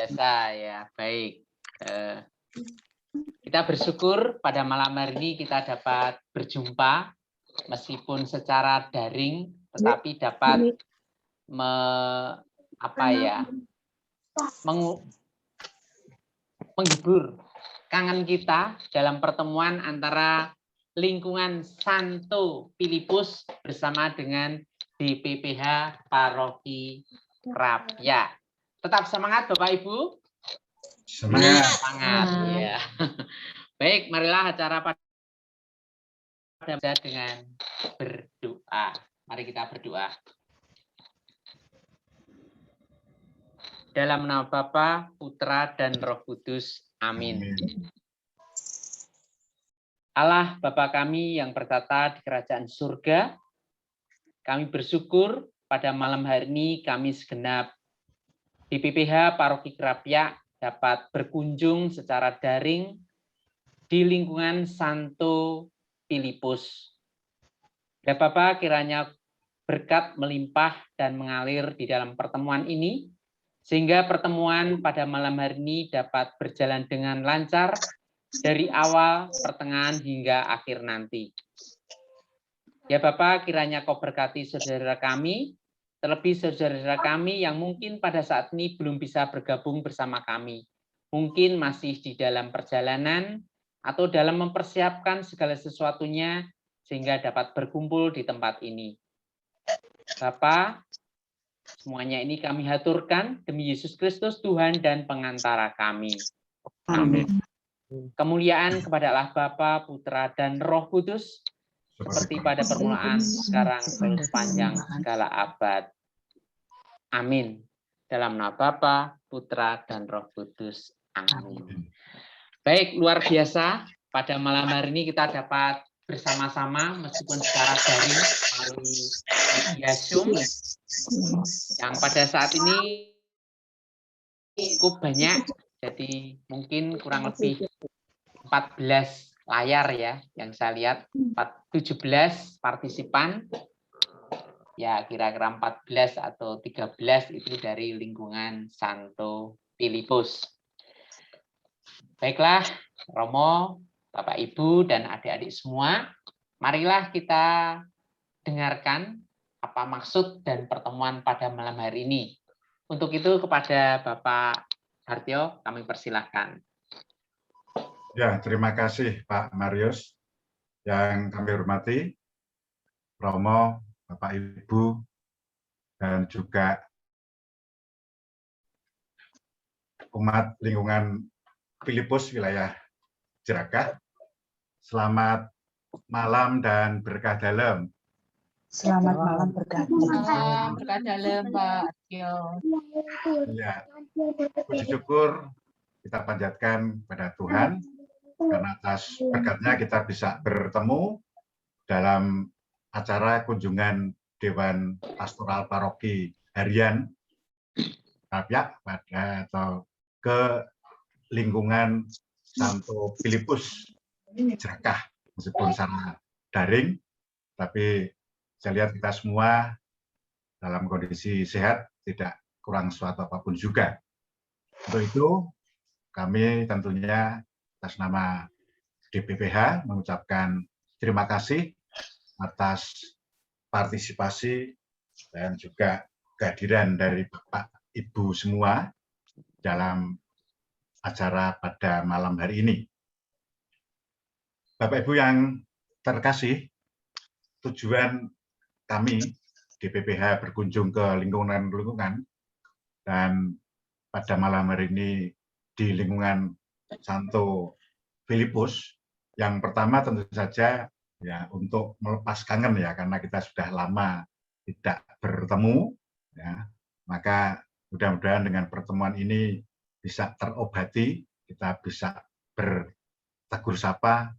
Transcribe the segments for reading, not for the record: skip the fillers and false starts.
biasa ya. Baik. Kita bersyukur pada malam hari ini kita dapat berjumpa meskipun secara daring, tetapi dapat menghibur kangen kita dalam pertemuan antara lingkungan Santo Filipus bersama dengan DPPH Paroki Krapyak. Tetap semangat Bapak Ibu. Semangat ya. Baik, marilah acara pada dengan berdoa. Mari kita berdoa. Dalam nama Bapa, Putra, dan Roh Kudus. Amin. Allah Bapa kami yang bertata di kerajaan surga, kami bersyukur pada malam hari ini kami segenap DPPH Paroki Krapyak dapat berkunjung secara daring di lingkungan Santo Filipus. Ya Bapak, kiranya berkat melimpah dan mengalir di dalam pertemuan ini, sehingga pertemuan pada malam hari ini dapat berjalan dengan lancar dari awal, pertengahan, hingga akhir nanti. Ya Bapak, kiranya Kau berkati saudara kami, terlebih saudara kami yang mungkin pada saat ini belum bisa bergabung bersama kami. Mungkin masih di dalam perjalanan atau dalam mempersiapkan segala sesuatunya sehingga dapat berkumpul di tempat ini. Bapak, semuanya ini kami haturkan demi Yesus Kristus Tuhan dan pengantara kami. Amin. Kemuliaan kepada Allah Bapa, Putra, dan Roh Kudus, seperti pada permulaan, sekarang, sepanjang segala abad. Amin. Dalam nama Bapa, Putra, dan Roh Kudus. Amin. Baik, luar biasa. Pada malam hari ini kita dapat bersama-sama, meskipun secara daring, melalui media Zoom, yang pada saat ini cukup banyak, jadi mungkin kurang lebih 14 layar ya yang saya lihat, 17 partisipan, ya kira-kira 14 atau 13 itu dari lingkungan Santo Filipus. Baiklah, Romo, Bapak Ibu dan adik-adik semua, marilah kita dengarkan apa maksud dan pertemuan pada malam hari ini. Untuk itu kepada Bapak Hartyo kami persilahkan. Ya, terima kasih Pak Marius. Yang kami hormati, Romo, Bapak Ibu, dan juga umat lingkungan Filipus wilayah Ciracas. Selamat malam dan berkah dalam. Selamat malam berkah dalam. Berkah dalam Pak Hartyo. Ya, puji syukur kita panjatkan pada Tuhan karena atas berkatnya kita bisa bertemu dalam acara kunjungan Dewan Pastoral Paroki Harian Krapyak atau ke lingkungan Santo Filipus Ciracas, meskipun secara daring, tapi saya lihat kita semua dalam kondisi sehat, tidak kurang suatu apapun juga. Untuk itu kami tentunya atas nama DPPH mengucapkan terima kasih atas partisipasi dan juga kehadiran dari Bapak Ibu semua dalam acara pada malam hari ini. Bapak Ibu yang terkasih, tujuan kami DPPH berkunjung ke lingkungan dan pada malam hari ini di lingkungan Santo Filipus. Yang pertama tentu saja ya untuk melepas kangen ya, karena kita sudah lama tidak bertemu ya. Maka mudah-mudahan dengan pertemuan ini bisa terobati, kita bisa bertegur sapa,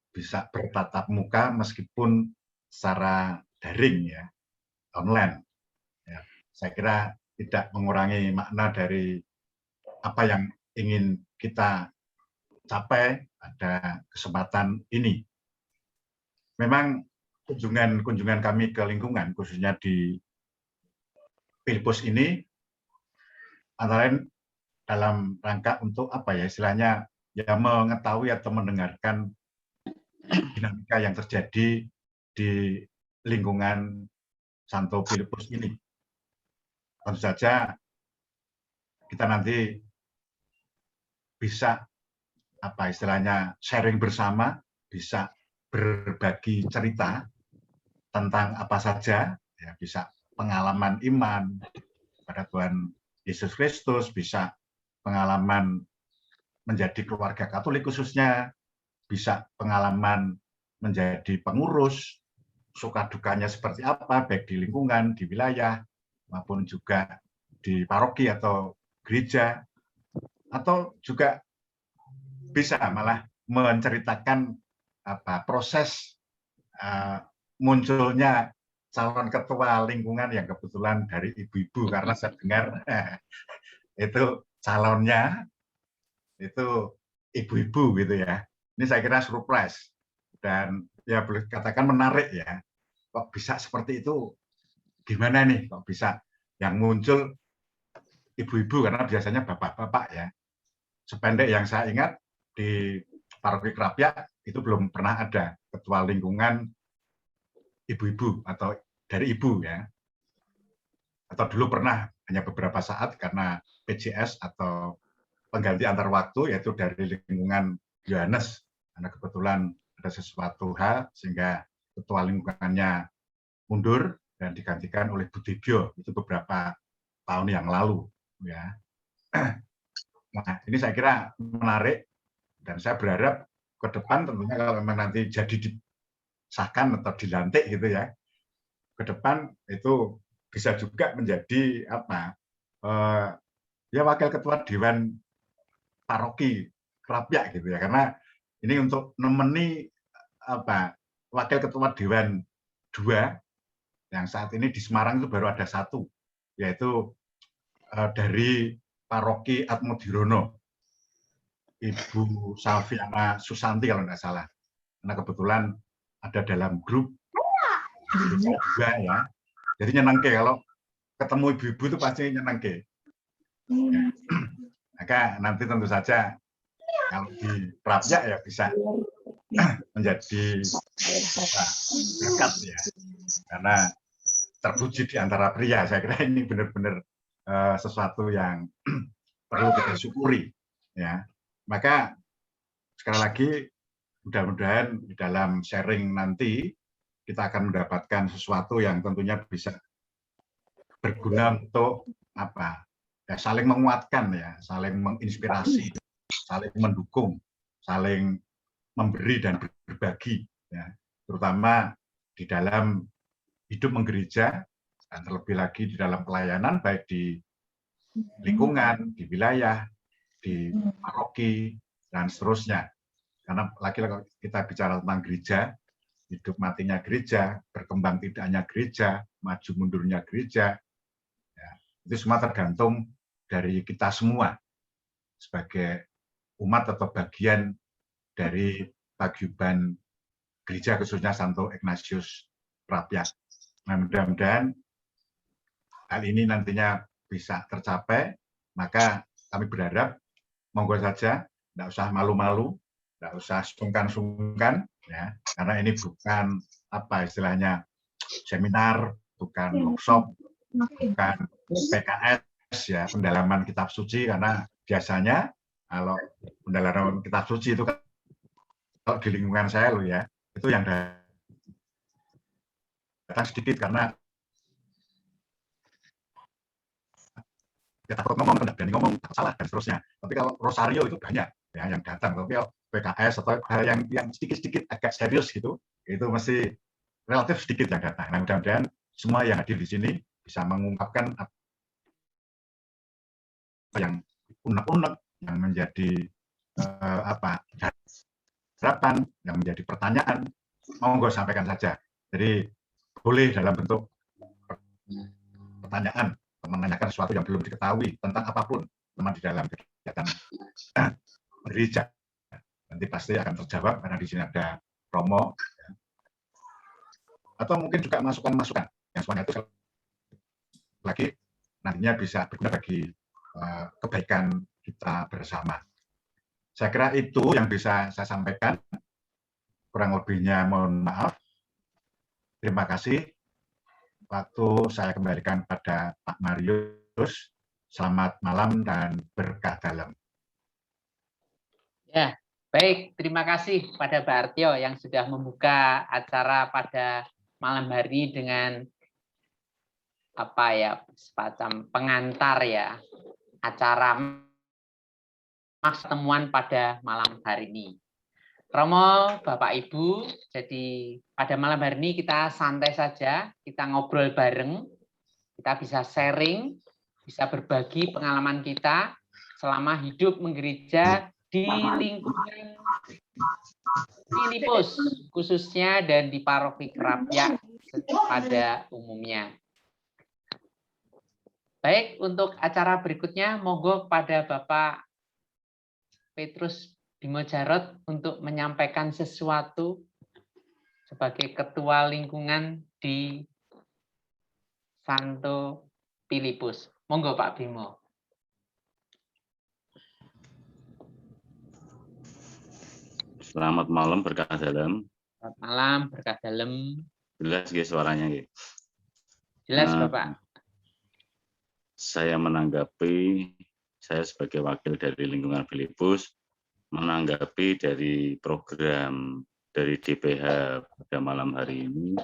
bisa bertatap muka meskipun secara daring ya, online. Ya, saya kira tidak mengurangi makna dari apa yang ingin kita capai pada kesempatan ini. Memang kunjungan kami ke lingkungan, khususnya di Filipus ini, antara lain dalam rangka untuk apa ya istilahnya ya mengetahui atau mendengarkan dinamika yang terjadi di lingkungan Santo Filipus ini. Tentu saja kita nanti bisa apa istilahnya sharing bersama, bisa berbagi cerita tentang apa saja, ya bisa pengalaman iman pada Tuhan Yesus Kristus, bisa pengalaman menjadi keluarga Katolik khususnya, bisa pengalaman menjadi pengurus, suka dukanya seperti apa, baik di lingkungan, di wilayah, maupun juga di paroki atau gereja, atau juga bisa malah menceritakan apa proses munculnya calon ketua lingkungan yang kebetulan dari ibu-ibu, karena saya dengar itu calonnya itu ibu-ibu gitu ya. Ini saya kira surprise dan ya boleh katakan menarik ya. Kok bisa seperti itu? Gimana nih kok bisa yang muncul ibu-ibu, karena biasanya bapak-bapak ya. Sependek yang saya ingat di Paroki Krapyak itu belum pernah ada ketua lingkungan ibu-ibu atau dari ibu ya. Atau dulu pernah hanya beberapa saat karena PJS atau pengganti antar waktu, yaitu dari lingkungan Yohanes, karena kebetulan ada sesuatu hal sehingga ketua lingkungannya mundur dan digantikan oleh Budibyo, itu beberapa tahun yang lalu ya. Nah, ini saya kira menarik dan saya berharap ke depan tentunya kalau memang nanti jadi disahkan atau dilantik gitu ya, ke depan itu bisa juga menjadi apa ya wakil ketua dewan paroki Krapyak gitu ya, karena ini untuk nemeni apa wakil ketua dewan 2 yang saat ini di Semarang itu baru ada 1, yaitu dari paroki Atmodirono, Ibu Salviana Susanti kalau nggak salah, karena kebetulan ada dalam grup juga ya, jadi nyenengke kalau ketemu ibu-ibu itu pasti nyenengke. Ya. Maka nanti tentu saja kalau di Krapyak ya bisa menjadi berkat ya, karena terpuji di antara pria. Saya kira ini benar-benar sesuatu yang perlu kita syukuri ya. Maka sekali lagi mudah-mudahan di dalam sharing nanti kita akan mendapatkan sesuatu yang tentunya bisa berguna untuk apa ya, saling menguatkan ya, saling menginspirasi, saling mendukung, saling memberi dan berbagi ya, terutama di dalam hidup menggereja dan terlebih lagi di dalam pelayanan baik di lingkungan, di wilayah, di paroki dan seterusnya. Karena lagi kita bicara tentang gereja, hidup matinya gereja, berkembang tidaknya gereja, maju mundurnya gereja, ya, itu semua tergantung dari kita semua sebagai umat atau bagian dari paguyuban gereja khususnya Santo Ignatius Krapyak. Nah, mudah-mudahan hal ini nantinya bisa tercapai, maka kami berharap monggo saja, tidak usah malu-malu, tidak usah sungkan-sungkan, ya, karena ini bukan apa istilahnya seminar, bukan workshop, bukan PKS ya, pendalaman kitab suci, karena biasanya kalau pendalaman kitab suci itu kalau di lingkungan saya loh ya, itu yang datang sedikit karena ya takut ngomong, tidak berani ngomong, salah dan seterusnya. Tapi kalau Rosario itu banyak ya yang datang. Tapi kalau PKS atau hal yang sedikit-sedikit agak serius gitu, itu masih relatif sedikit yang datang. Nah, mudah-mudahan semua yang hadir di sini bisa mengungkapkan apa yang unek-unek, yang menjadi harapan, yang menjadi pertanyaan, monggo sampaikan saja. Jadi boleh dalam bentuk pertanyaan, menanyakan sesuatu yang belum diketahui tentang apapun teman di dalam kegiatan gereja. Nanti pasti akan terjawab karena di sini ada Romo. Atau mungkin juga masukan-masukan yang semuanya itu lagi nantinya bisa berguna bagi kebaikan kita bersama. Saya kira itu yang bisa saya sampaikan. Kurang lebihnya mohon maaf. Terima kasih. Waktu saya kembalikan pada Pak Marius. Selamat malam dan berkah dalam. Ya, baik. Terima kasih pada Pak Artyo yang sudah membuka acara pada malam hari dengan apa ya, semacam pengantar ya acara pertemuan pada malam hari ini. Romo, Bapak Ibu, jadi pada malam hari ini kita santai saja, kita ngobrol bareng, kita bisa sharing, bisa berbagi pengalaman kita selama hidup menggereja di lingkungan Filipus, khususnya dan di paroki Kerapia pada umumnya. Baik, untuk acara berikutnya, monggo pada Bapak Petrus Bimo Jarot untuk menyampaikan sesuatu sebagai ketua lingkungan di Santo Filipus. Monggo Pak Bimo. Selamat malam berkah dalam. Selamat malam berkah dalam. Jelas nggih suaranya nggih. Jelas Bapak. Saya menanggapi, saya sebagai wakil dari lingkungan Filipus, menanggapi dari program dari DPH pada malam hari ini,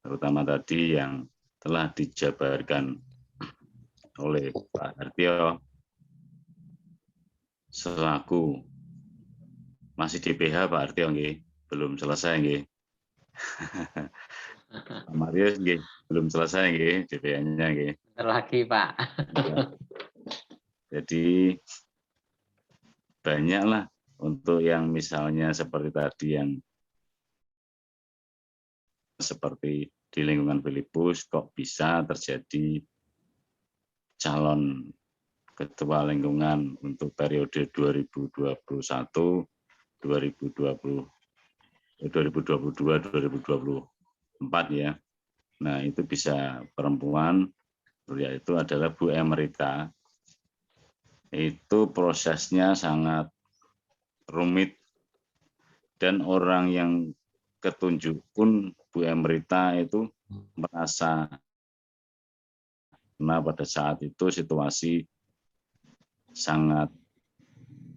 terutama tadi yang telah dijabarkan oleh Pak Artyo, selaku masih DPH Pak Artyo nggih, belum selesai nggih. Pak Marius nggih, belum selesai nggih DPH-nya nggih. Bentar lagi Pak. Jadi banyaklah untuk yang misalnya seperti tadi yang seperti di lingkungan Filipus kok bisa terjadi calon ketua lingkungan untuk periode 2021 2022-2024 ya. Nah, itu bisa perempuan, yaitu adalah Bu Emerita. Itu prosesnya sangat rumit dan orang yang ketunjuk pun Bu Emerita itu merasa karena pada saat itu situasi sangat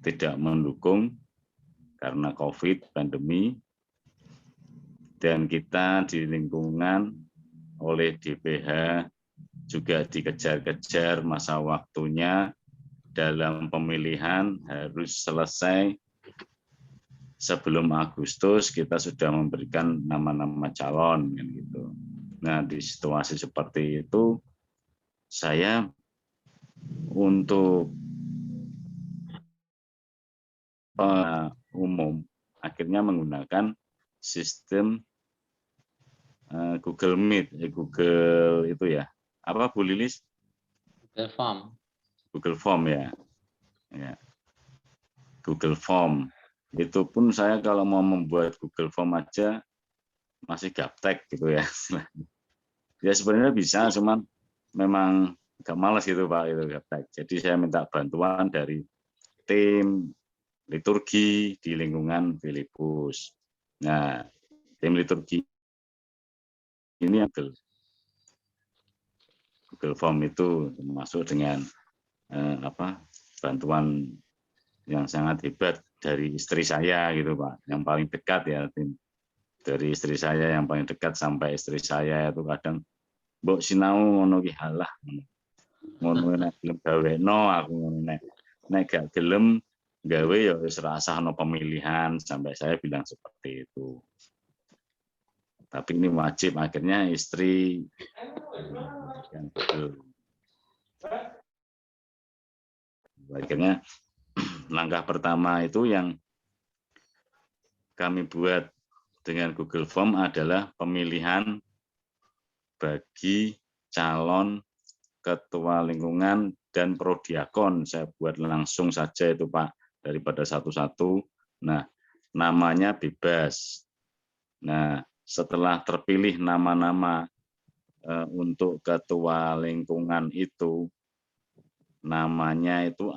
tidak mendukung karena COVID, pandemi, dan kita di lingkungan oleh DPH juga dikejar-kejar masa waktunya dalam pemilihan harus selesai sebelum Agustus. Kita sudah memberikan nama-nama calon kan gitu. Nah, di situasi seperti itu saya untuk umum akhirnya menggunakan sistem Google Meet, Google itu ya, apa Bu Lilis? Google Form. Google Form ya. Google Form. Itu pun saya kalau mau membuat Google Form aja masih gaptek gitu ya. Ya sebenarnya bisa, cuman memang agak malas gitu Pak, itu gaptek. Jadi saya minta bantuan dari tim liturgi di lingkungan Filipus. Nah, tim liturgi ini Google Form itu masuk dengan bantuan yang sangat hebat dari istri saya gitu Pak, yang paling dekat ya, tim dari istri saya yang paling dekat sampai istri saya itu kadang mbok sinau ngono ki halah ngono nek gelem gaweno aku ngono nek gak gelem gawe ya wis rasah no pemilihan, sampai saya bilang seperti itu. Tapi ini wajib, akhirnya istri yang akhirnya langkah pertama itu yang kami buat dengan Google Form adalah pemilihan bagi calon ketua lingkungan dan prodiakon. Saya buat langsung saja itu Pak, daripada satu-satu. Nah, namanya bebas. Nah, setelah terpilih nama-nama untuk ketua lingkungan itu, namanya itu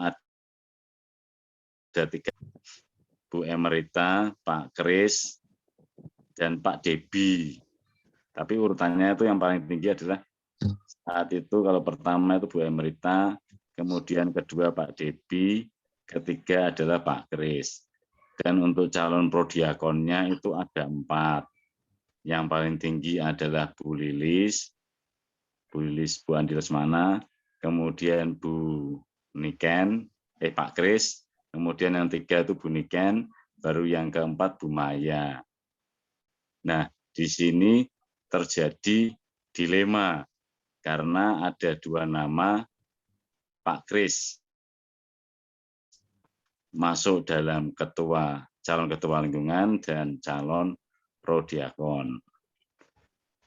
ada 3, Bu Emerita, Pak Kris, dan Pak Debi. Tapi urutannya itu yang paling tinggi adalah saat itu kalau pertama itu Bu Emerita, kemudian kedua Pak Debi, ketiga adalah Pak Kris. Dan untuk calon prodiakonnya itu ada 4. Yang paling tinggi adalah Bu Lilis, Bu Andi Lesmana, kemudian Bu Niken, Pak Kris, kemudian yang 3 itu Bu Niken, baru yang keempat Bu Maya. Nah, di sini terjadi dilema karena ada 2 nama Pak Kris masuk dalam calon ketua lingkungan dan calon prodiakon.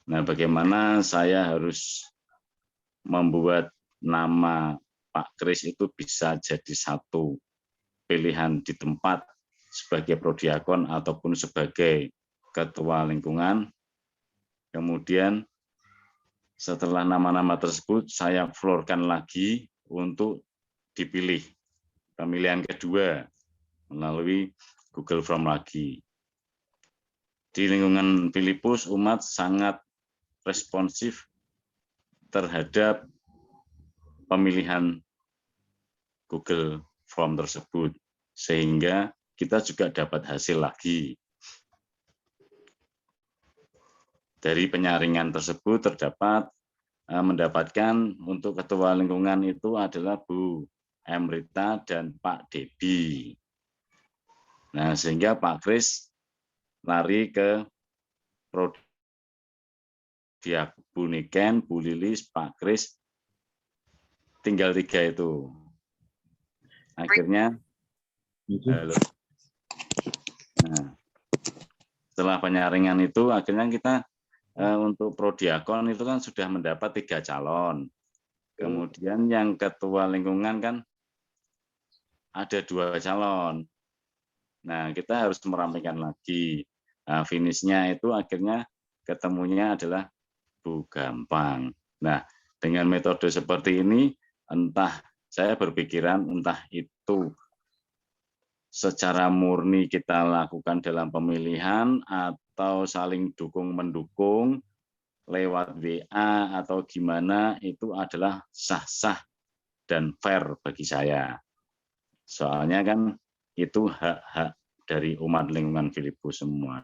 Nah, bagaimana saya harus membuat nama Pak Kris itu bisa jadi satu pilihan di tempat sebagai prodiakon ataupun sebagai ketua lingkungan. Kemudian setelah nama-nama tersebut saya floorkan lagi untuk dipilih pemilihan kedua melalui Google Form lagi. Di lingkungan Filipus, umat sangat responsif terhadap pemilihan Google Form tersebut, sehingga kita juga dapat hasil lagi. Dari penyaringan tersebut mendapatkan untuk ketua lingkungan itu adalah Bu Emerita dan Pak Debi. Nah, sehingga Pak Kris lari ke prodiak Bu Niken, Bu Lilis, Pak Kris, tinggal 3 itu. Akhirnya, nah, setelah penyaringan itu, akhirnya kita untuk prodiakon itu kan sudah mendapat 3 calon. Kemudian yang ketua lingkungan kan ada 2 calon. Nah, kita harus merapikan lagi. Nah, finishnya itu akhirnya ketemunya adalah Bu Gampang. Nah, dengan metode seperti ini, entah saya berpikiran entah itu secara murni kita lakukan dalam pemilihan atau saling dukung-mendukung lewat WA atau gimana, itu adalah sah-sah dan fair bagi saya. Soalnya kan itu hak-hak dari umat lingkungan Filipus semua.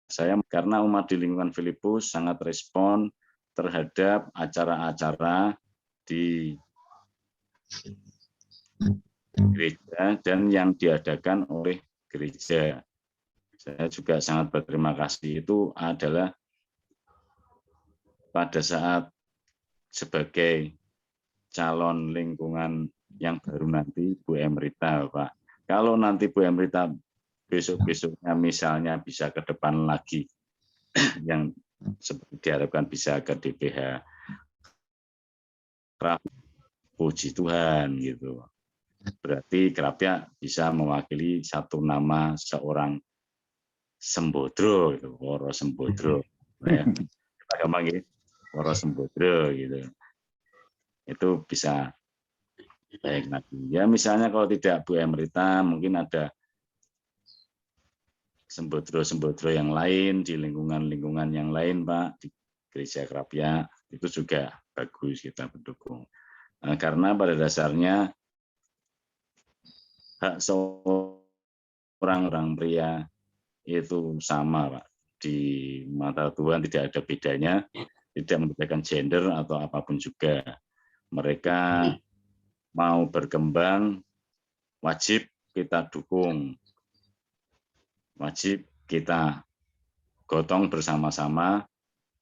Saya karena umat di lingkungan Filipus sangat respon terhadap acara-acara di gereja dan yang diadakan oleh gereja. Saya juga sangat berterima kasih itu adalah pada saat sebagai calon lingkungan yang baru nanti Bu Emerita, Pak. Kalau nanti Bu Emerita besok-besoknya misalnya bisa ke depan lagi, yang seperti diharapkan bisa ke DPH, puji Tuhan gitu. Berarti Krapia bisa mewakili satu nama seorang Sembodro, gitu, Woro Sembodro. Ya, kita gampang gitu, Woro Sembodro gitu. Itu bisa baik nanti. Ya misalnya kalau tidak Bu Emerita, mungkin ada sembodro-sembodro yang lain di lingkungan-lingkungan yang lain, Pak, di Gereja Krapia itu juga bagus kita mendukung. Nah, karena pada dasarnya hak seorang pria itu sama, Pak. Di mata Tuhan tidak ada bedanya, tidak membedakan gender atau apapun juga. Mereka mau berkembang, wajib kita dukung. Wajib kita gotong bersama-sama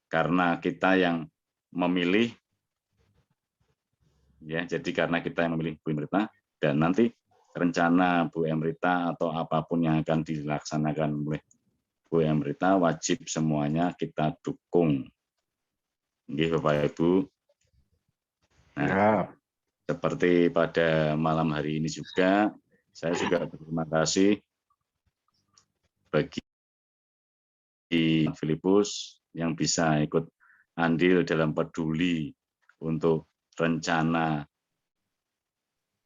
karena kita yang memilih, ya. Jadi karena kita yang memilih Bu Emerita, dan nanti rencana Bu Emerita atau apapun yang akan dilaksanakan oleh Bu Emerita wajib semuanya kita dukung. Nggih, Bapak Ibu. Nah, seperti pada malam hari ini juga, saya juga berterima kasih bagi Filipus yang bisa ikut andil dalam peduli untuk rencana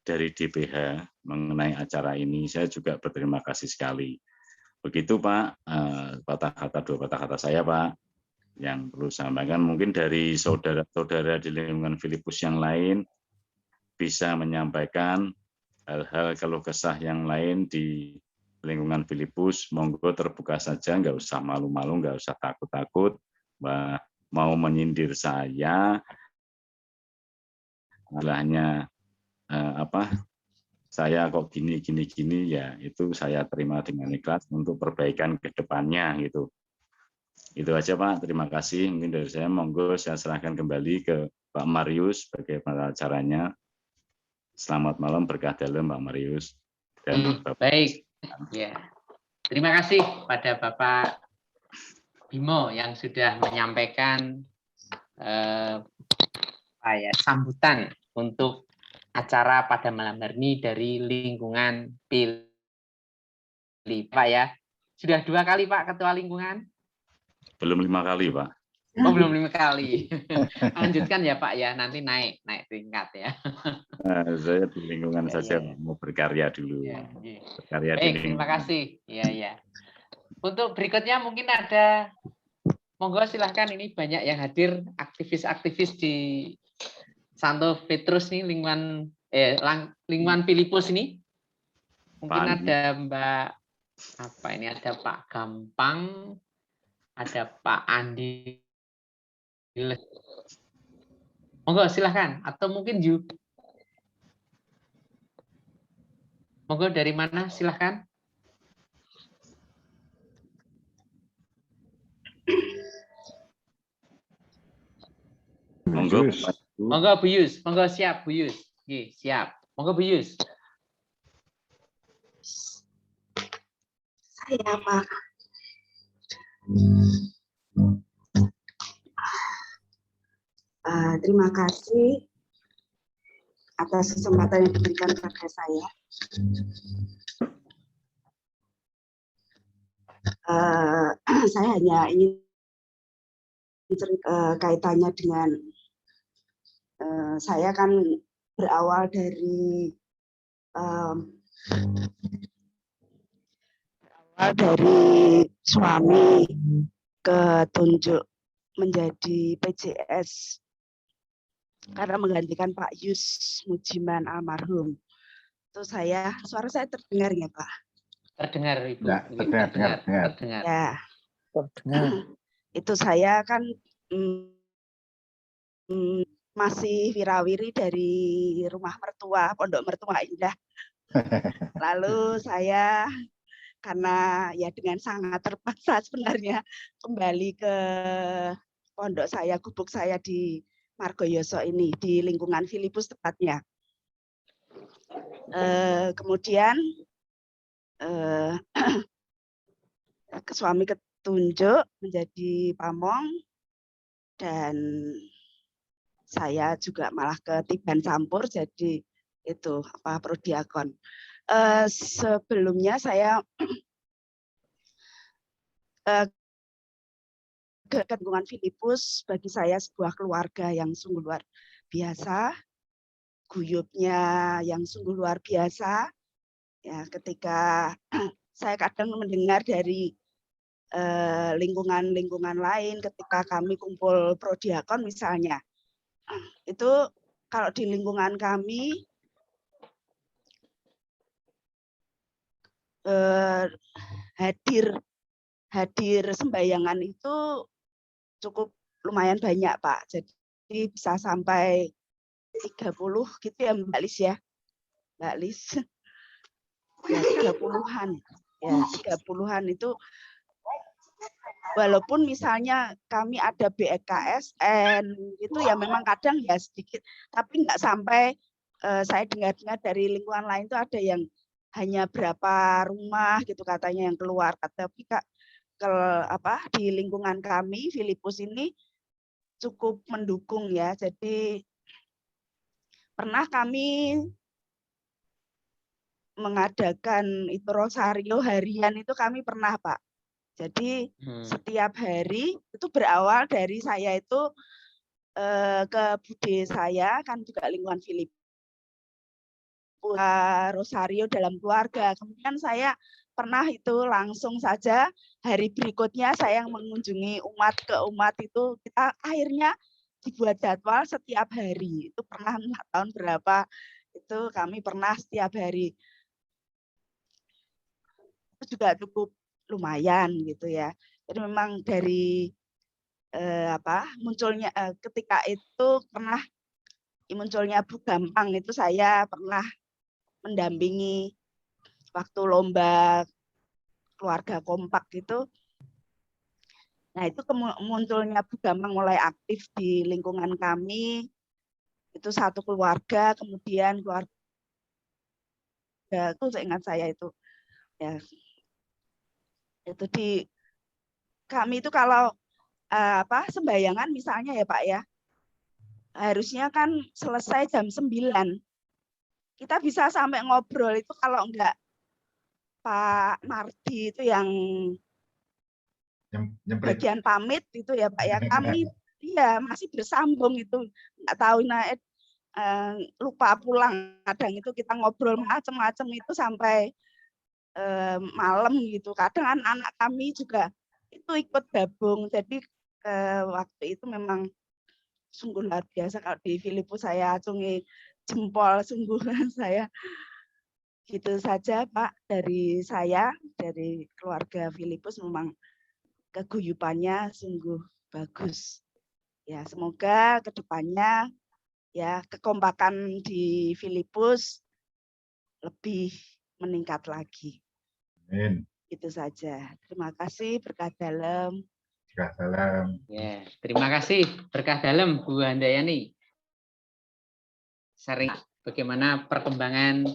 dari DPH mengenai acara ini. Saya juga berterima kasih sekali. Begitu Pak, dua patah kata saya Pak, yang perlu saya sampaikan. Mungkin dari saudara-saudara di lingkungan Filipus yang lain bisa menyampaikan hal-hal keluh kesah yang lain di lingkungan Filipus, monggo terbuka saja, nggak usah malu-malu, nggak usah takut-takut, mau menyindir saya, istilahnya saya kok gini ya itu saya terima dengan ikhlas untuk perbaikan ke depannya gitu. Itu aja Pak, terima kasih. Mungkin dari saya, monggo saya serahkan kembali ke Pak Marius sebagai acaranya. Selamat malam, berkah dalam Pak Marius. Dan Baik, ya. Terima kasih pada Bapak Bimo yang sudah menyampaikan sambutan untuk acara pada malam hari ini dari lingkungan Pilih, Pak ya. Sudah 2 kali Pak Ketua Lingkungan? Belum 5 kali Pak. Oh belum 5 kali. Lanjutkan ya Pak ya, nanti naik tingkat ya. Saya di lingkungan saja mau berkarya dulu. Berkarya baik, terima kasih. Iya. Untuk berikutnya mungkin ada, monggo silahkan, ini banyak yang hadir, aktivis-aktivis di Santo Petrus nih, lingkungan Filipus ini. Mungkin ada Mbak ada Pak Gampang, ada Pak Andi. Monggo silahkan, atau mungkin monggo dari mana silahkan. Monggo Bu Yus, monggo siap Bu Yus. Siap. Monggo Bu Yus. Saya Pak. Terima kasih atas kesempatan yang diberikan kepada saya. Saya hanya ingin kaitannya dengan saya kan berawal dari suami ketunjuk menjadi PJS karena menggantikan Pak Yus Mujiman almarhum. Itu suara saya terdengar ya Pak? Terdengar Ibu. Ya, terdengar. Ya. Terdengar. Itu saya kan masih wirawiri dari rumah mertua, Pondok Mertua Indah. Lalu saya karena ya dengan sangat terpaksa sebenarnya kembali ke pondok saya, gubuk saya di Margoyoso ini, di lingkungan Filipus tepatnya. Kemudian suami ketunjuk menjadi pamong dan saya juga malah ketiban campur jadi itu prodiakon. Sebelumnya saya lingkungan Filipus bagi saya sebuah keluarga yang sungguh luar biasa, guyupnya yang sungguh luar biasa. Ya, ketika saya kadang mendengar dari lingkungan-lingkungan lain, ketika kami kumpul prodiakon misalnya, itu kalau di lingkungan kami hadir sembayangan itu cukup lumayan banyak Pak. Jadi bisa sampai 30 gitu ya Mbak Lis ya. Mbak Lis. Ya 30-an. Ya 30-an itu walaupun misalnya kami ada BEKSN itu ya memang kadang ya sedikit, tapi nggak sampai saya dengar-dengar dari lingkungan lain itu ada yang hanya berapa rumah gitu katanya yang keluar. Tapi di lingkungan kami Filipus ini cukup mendukung ya. Jadi pernah kami mengadakan itu rosario harian itu kami pernah Pak. Jadi setiap hari itu berawal dari saya itu ke bude saya kan juga lingkungan Filipus Filipus Rosario dalam keluarga. Kemudian saya pernah itu langsung saja hari berikutnya saya mengunjungi umat ke umat itu, kita akhirnya dibuat jadwal setiap hari. Itu pernah tahun berapa itu kami pernah setiap hari. Itu juga cukup lumayan gitu ya. Jadi memang dari munculnya ketika itu pernah munculnya Bu Gampang itu saya pernah mendampingi waktu lomba keluarga kompak gitu. Nah itu munculnya Bu Gampang mulai aktif di lingkungan kami, itu satu keluarga, kemudian keluarga itu seingat saya itu ya itu di kami itu kalau sembayangan misalnya ya Pak ya, harusnya kan selesai jam 9. Kita bisa sampai ngobrol itu kalau enggak Pak Mardi itu yang bagian pamit itu ya Pak ya, kami masih bersambung itu, enggak tahu lupa pulang, kadang itu kita ngobrol macam-macam itu sampai malam gitu. Kadang anak kami juga itu ikut gabung, jadi waktu itu memang sungguh luar biasa. Kalau di Filipus saya acungi jempol sungguh saya. Gitu saja Pak dari saya, dari keluarga Filipus memang keguyupannya sungguh bagus. Ya, semoga kedepannya ya kekompakan di Filipus lebih meningkat lagi. Amin. Itu saja. Terima kasih, berkah dalam. Berkah dalam. Ya, terima kasih berkah dalam Bu Handayani. Sharing bagaimana perkembangan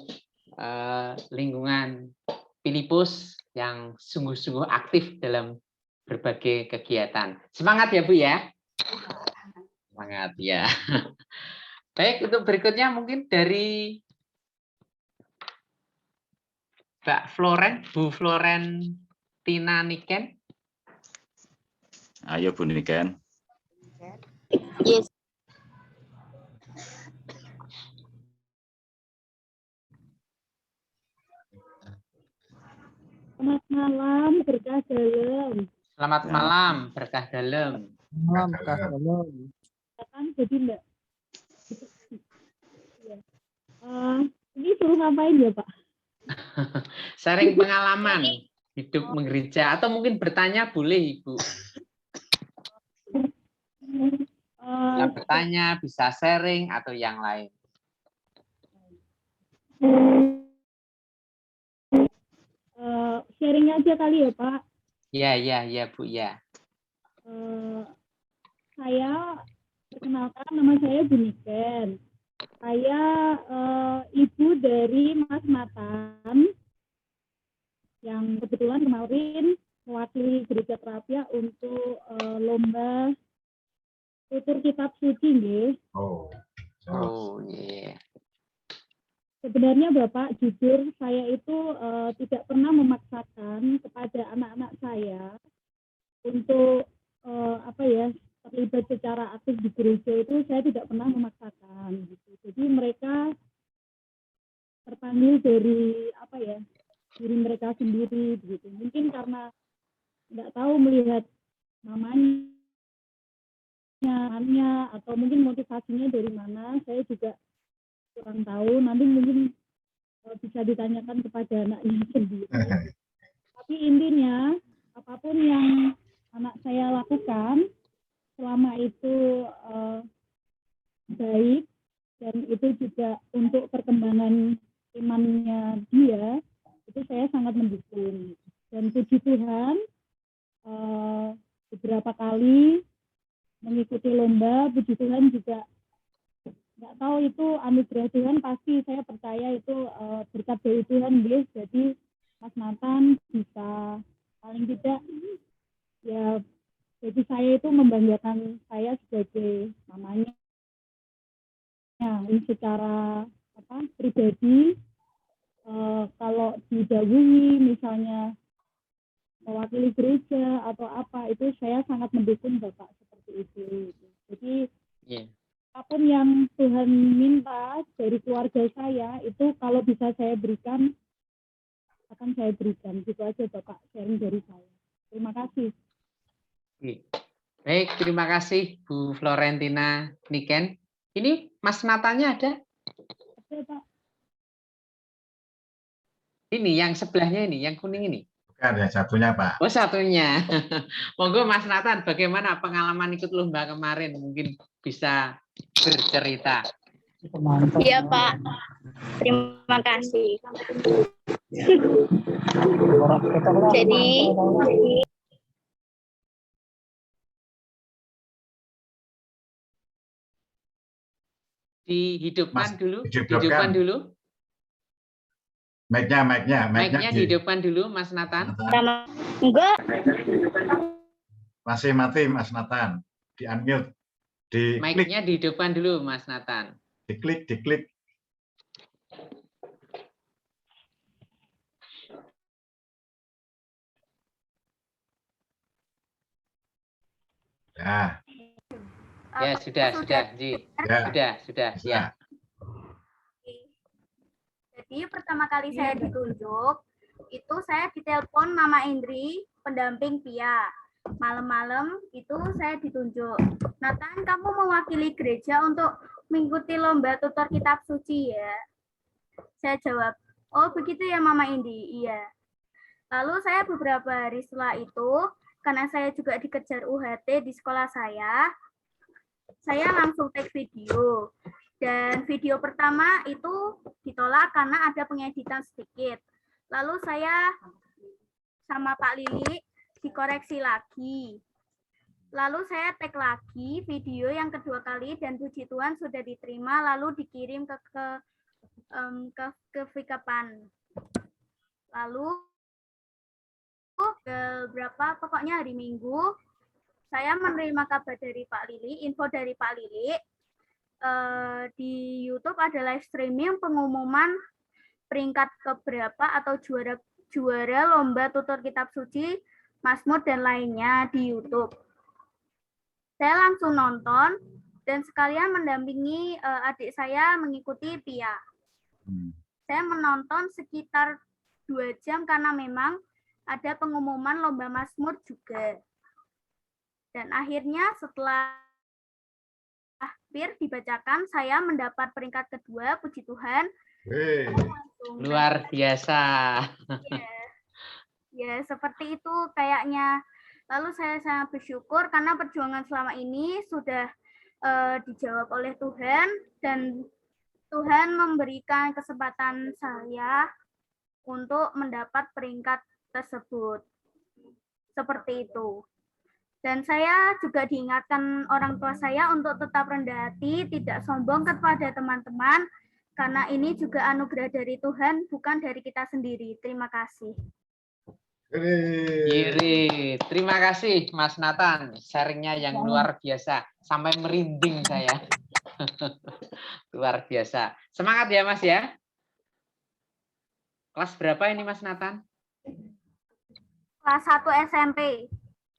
lingkungan Filipus yang sungguh-sungguh aktif dalam berbagai kegiatan. Semangat ya Bu ya. Semangat ya. Baik, untuk berikutnya mungkin dari Mbak Floren, Bu Florentina Niken. Ayo Bu Niken. Yes. Selamat malam, berkah dalam. Selamat malam, berkah dalam. Malam, berkah dalam. Kan jadi Mbak. Ini suruh ngapain ya Pak? Sharing pengalaman hidup menggereja atau mungkin bertanya boleh Ibu. Bisa bertanya, bisa sharing atau yang lain. Sharing aja kali ya Pak. Ya Bu ya. Saya perkenalkan, nama saya Bu Niken. Saya ibu dari Mas Matan yang kebetulan kemarin mewakili Gereja Krapia untuk lomba tutur kitab suci nggih. Oh iya. Sebenarnya Bapak, jujur saya itu tidak pernah memaksakan kepada anak-anak saya untuk terlibat secara aktif di gereja, itu saya tidak pernah memaksakan gitu. Jadi mereka terpanggil dari diri mereka sendiri gitu. Mungkin karena nggak tahu melihat mamanya atau mungkin motivasinya dari mana, saya juga kurang tahu. Nanti mungkin bisa ditanyakan kepada anaknya sendiri. Tapi intinya apapun yang anak saya lakukan selama itu baik dan itu juga untuk perkembangan imannya dia, itu saya sangat mendukung. Dan puji Tuhan beberapa kali mengikuti lomba, puji Tuhan juga nggak tahu itu anugerah Tuhan, pasti saya percaya itu berkat dari Tuhan guys. Jadi Mas Nathan bisa paling tidak ya, jadi saya itu membanggakan saya sebagai mamanya. Nah, secara pribadi, kalau didahului misalnya mewakili gereja atau apa, itu saya sangat mendukung Bapak seperti itu. Jadi apapun yang Tuhan minta dari keluarga saya itu kalau bisa saya berikan akan saya berikan. Gitu aja Bapak sharing dari saya. Terima kasih. Oke. Baik, terima kasih Bu Florentina Niken. Ini Mas Natanya ada? Oke, Pak. Ini yang sebelahnya ini, yang kuning ini. Bukan ya, satunya Pak. Oh, satunya. Monggo Mas Nathan, bagaimana pengalaman ikut lomba kemarin? Mungkin bisa bercerita. Mantap. Iya Pak, terima kasih. Jadi Dihidupkan Mas, dulu. hidupkan. Hidupkan dulu. Mic-nya Dihidupkan dulu, Mas Nathan. enggak, masih mati Mas Nathan. Di unmute, diklik, Mic-nya dihidupkan dulu, Mas Nathan. diklik. Ya, Ya, sudah. Ji. ya. Sudah. Bisa. Ya. Jadi pertama kali saya ditunjuk, itu saya ditelepon Mama Indri, pendamping Pia. Malam-malam itu saya ditunjuk. Nathan, kamu mewakili gereja untuk mengikuti lomba tutor kitab suci ya? Saya jawab, oh begitu ya Mama Indi, iya. Lalu saya beberapa hari setelah itu, karena saya juga dikejar UHT di sekolah saya langsung take video. Dan video pertama itu ditolak karena ada pengeditan sedikit. Lalu saya sama Pak Lili dikoreksi lagi. Lalu saya tag lagi video yang kedua kali dan puji Tuhan sudah diterima lalu dikirim ke Vikapan. Lalu pokoknya hari Minggu saya menerima kabar dari Pak Lili, info dari Pak Lili. Di YouTube ada live streaming pengumuman peringkat keberapa atau juara lomba tutor kitab suci, Mazmur dan lainnya di YouTube. Saya langsung nonton dan sekalian mendampingi adik saya mengikuti Pia. Saya menonton sekitar 2 jam karena memang ada pengumuman lomba Mazmur juga. Dan akhirnya setelah dibacakan, saya mendapat peringkat kedua, puji Tuhan. Luar biasa. Ya, seperti itu kayaknya. Lalu saya sangat bersyukur karena perjuangan selama ini sudah dijawab oleh Tuhan dan Tuhan memberikan kesempatan saya untuk mendapat peringkat tersebut. Seperti itu. Dan saya juga diingatkan orang tua saya untuk tetap rendah hati, tidak sombong kepada teman-teman, karena ini juga anugerah dari Tuhan, bukan dari kita sendiri. Terima kasih. Terima kasih Mas Nathan, sharingnya yang luar biasa, sampai merinding saya. Luar biasa. Semangat ya Mas ya. Kelas berapa ini Mas Nathan? Kelas 1 SMP.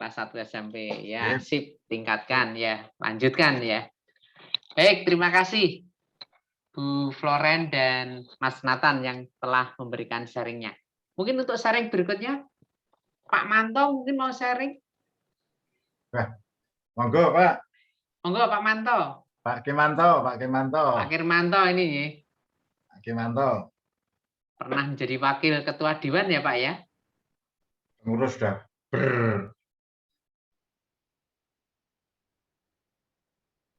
Kelas 1 SMP ya, sip, tingkatkan ya, lanjutkan ya. Baik, terima kasih Bu Floren dan Mas Nathan yang telah memberikan sharingnya. Mungkin untuk sharing berikutnya Pak Manto mungkin mau sharing. Monggo Pak. Monggo Pak Manto. Pak Kimanto. Pak Kirmanto ini ya. Pak Kimanto. Pernah menjadi wakil ketua Dewan ya Pak ya? Pengurus sudah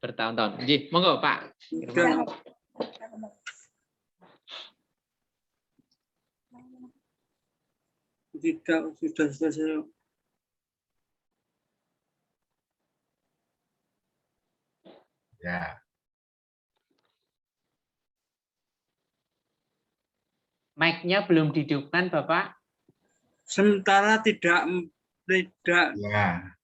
bertahun-tahun. Jadi, monggo Pak. Tidak, sudah selesai. Ya. Mic-nya belum dihidupkan Bapak? Sementara tidak. Ya.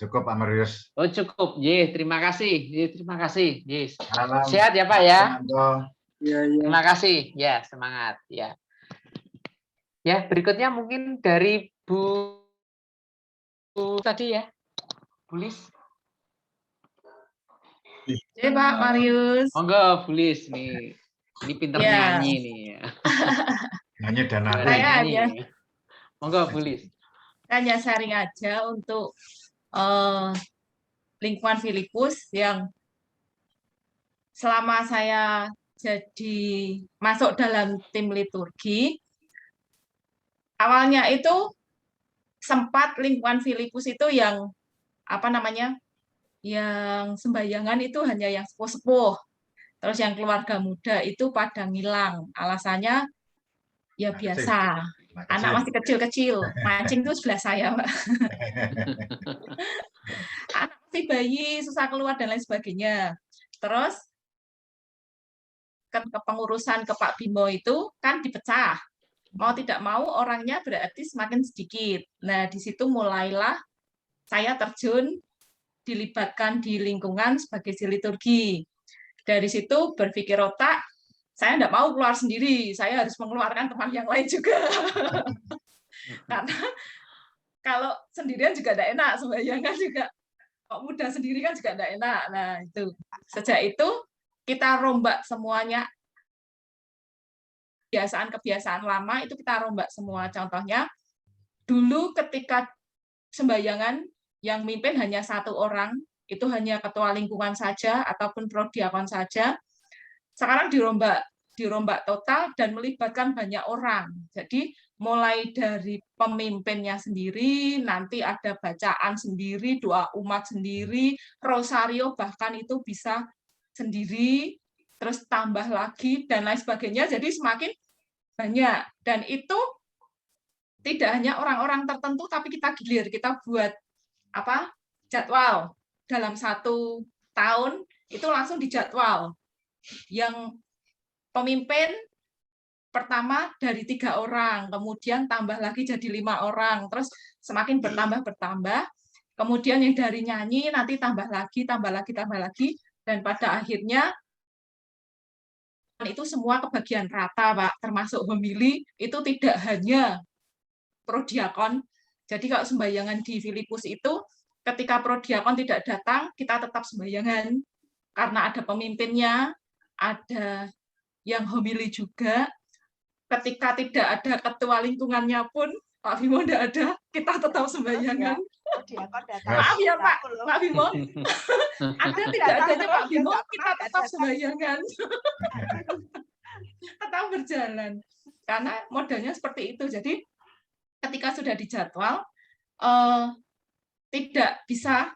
Cukup Pak Marius. Oh cukup, terima kasih, terima kasih, Salam. Sehat ya Pak ya. Ya. Terima kasih, ya semangat ya. Ya berikutnya mungkin dari Bu tadi ya, Bu Lis. Oke, Pak Marius. Monggo, Bu Lis nih. Ini pinter Ya. nyanyi nih. Nyanyi dan Juara nari. Saya nyanyi. aja. Monggo, Bu Lis. Hanya sharing aja untuk lingkungan Filipus yang selama saya jadi masuk dalam tim liturgi, awalnya itu sempat lingkungan Filipus itu yang apa namanya, yang sembayangan itu hanya yang sepuh-sepuh, terus yang keluarga muda itu pada ngilang. Alasannya ya biasa, anak masih kecil-kecil, mancing itu sebelah saya, Mbak. Anak masih bayi, susah keluar dan lain sebagainya. Terus kepengurusan ke Pak Bimo itu kan dipecah. Mau tidak mau orangnya berarti semakin sedikit. Nah, di situ mulailah saya terjun, dilibatkan di lingkungan sebagai si liturgi. Dari situ berpikir otak, saya tidak mau keluar sendiri, saya harus mengeluarkan teman yang lain juga. Karena kalau sendirian juga tidak enak, sembayangan juga. Kok muda sendiri kan juga tidak enak. Nah, itu. Sejak itu, kita rombak semuanya. Kebiasaan lama itu kita rombak semua. Contohnya, dulu ketika sembayangan yang mimpin hanya satu orang, itu hanya ketua lingkungan saja ataupun prodiakon saja. Sekarang dirombak total dan melibatkan banyak orang. Jadi mulai dari pemimpinnya sendiri, nanti ada bacaan sendiri, doa umat sendiri, rosario bahkan itu bisa sendiri, terus tambah lagi dan lain sebagainya. Jadi semakin banyak. Dan itu tidak hanya orang-orang tertentu, tapi kita gilir, kita buat jadwal dalam 1 tahun itu langsung dijadwal. Yang pemimpin pertama dari 3 orang, kemudian tambah lagi jadi 5 orang, terus semakin bertambah. Kemudian yang dari nyanyi nanti tambah lagi, dan pada akhirnya itu semua kebagian rata, Pak, termasuk homili itu tidak hanya prodiakon. Jadi kalau sembayangan di Filipus itu ketika prodiakon tidak datang, kita tetap sembayangan karena ada pemimpinnya, ada yang homili juga. Ketika tidak ada ketua lingkungannya pun, Pak Bimo tidak ada, kita tetap sembayangan. Maaf ya Pak Bimo, ada tidak adanya Pak Bimo, kita tetap sembayangan. Tetap berjalan. Karena modalnya seperti itu. Jadi ketika sudah dijadwal, tidak bisa,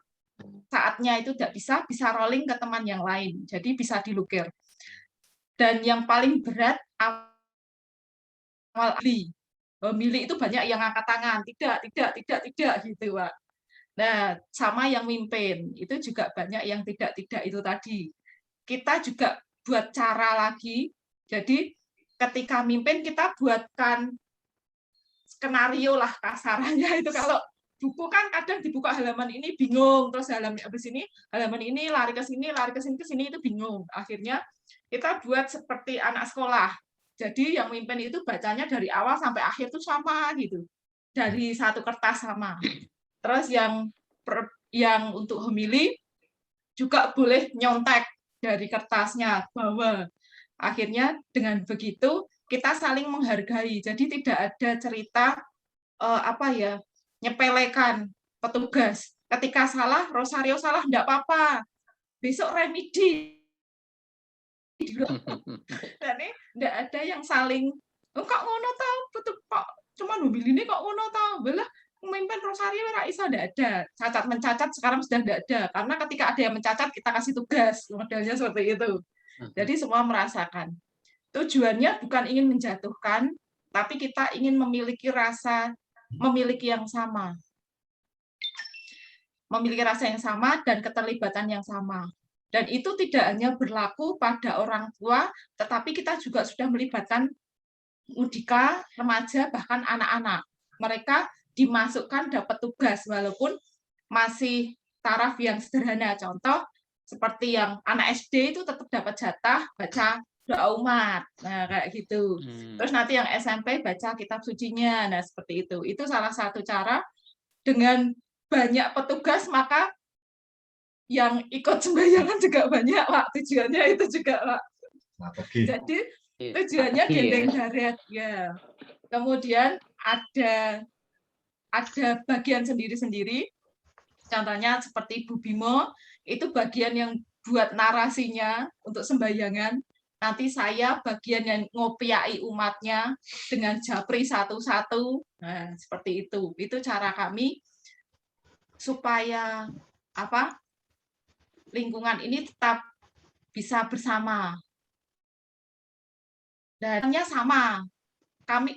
saatnya itu tidak bisa rolling ke teman yang lain. Jadi bisa dilukir. Dan yang paling berat, awal milih itu banyak yang angkat tangan, tidak gitu, Pak. Nah, sama yang mimpin, itu juga banyak yang tidak itu tadi. Kita juga buat cara lagi, jadi ketika mimpin kita buatkan skenario lah kasarannya itu. Kalau buku kan kadang dibuka halaman ini bingung, terus halaman ini lari ke sini itu bingung. Akhirnya kita buat seperti anak sekolah. Jadi yang mimpin itu bacanya dari awal sampai akhir itu sama gitu. Dari satu kertas sama. Terus yang untuk homili juga boleh nyontek dari kertasnya bawah. Akhirnya dengan begitu kita saling menghargai. Jadi tidak ada cerita nyepelekan petugas. Ketika salah, rosario salah enggak apa-apa. Besok remedi. Dan ini enggak ada yang saling kok ngono tau, kok cuma mobil ini kok ngono tau. Belah memimpin rosario ora iso, enggak ada. Cacat mencacat sekarang sudah enggak ada. Karena ketika ada yang mencacat kita kasih tugas. Modelnya seperti itu. Jadi semua merasakan. Tujuannya bukan ingin menjatuhkan, tapi kita ingin memiliki yang sama. Memiliki rasa yang sama dan keterlibatan yang sama. Dan itu tidak hanya berlaku pada orang tua, tetapi kita juga sudah melibatkan mudika, remaja, bahkan anak-anak. Mereka dimasukkan dapat tugas, walaupun masih taraf yang sederhana. Contoh, seperti yang anak SD itu tetap dapat jatah baca doa umat, nah kayak gitu. Terus nanti yang SMP baca kitab sucinya, nah seperti itu. Itu salah satu cara dengan banyak petugas maka yang ikut sembayangan juga banyak, Pak. Tujuannya itu juga, Pak. Strategi. Jadi tujuannya gendeng darat ya. Kemudian ada bagian sendiri-sendiri. Contohnya seperti Bu Bimo, itu bagian yang buat narasinya untuk sembayangan. Nanti saya bagian yang ngopiai umatnya dengan japri satu-satu. Nah, seperti itu. Itu cara kami supaya lingkungan ini tetap bisa bersama. Dan sama.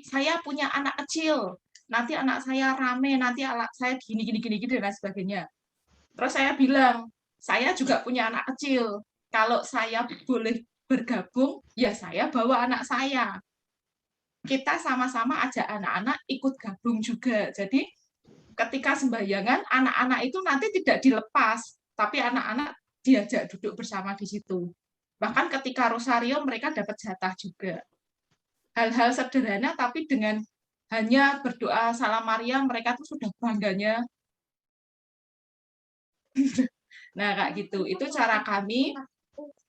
Saya punya anak kecil. Nanti anak saya rame, nanti anak saya gini dan sebagainya. Terus saya bilang, saya juga punya anak kecil. Kalau saya boleh bergabung, ya saya bawa anak saya. Kita sama-sama ajak anak-anak ikut gabung juga. Jadi ketika sembayangan, anak-anak itu nanti tidak dilepas, tapi anak-anak diajak duduk bersama di situ. Bahkan ketika rosario mereka dapat jatah juga. Hal-hal sederhana tapi dengan hanya berdoa salam Maria mereka tuh sudah bangganya. Nah, kayak gitu. Itu cara kami.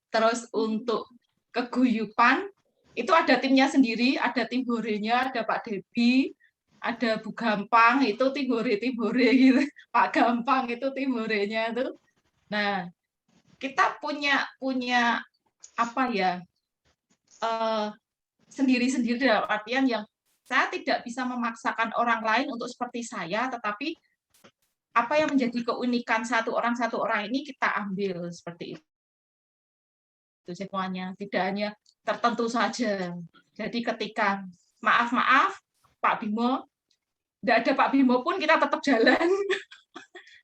Terus untuk keguyupan itu ada timnya sendiri, ada tim horenya, ada Pak Debi, ada Bu Gampang, itu tim hore gitu. Pak Gampang itu tim horenya itu. Nah, kita punya sendiri-sendiri dalam artian yang saya tidak bisa memaksakan orang lain untuk seperti saya, tetapi apa yang menjadi keunikan satu orang ini kita ambil seperti itu. Semuanya tidak hanya tertentu saja. Jadi ketika maaf Pak Bimo, tidak ada Pak Bimo pun kita tetap jalan.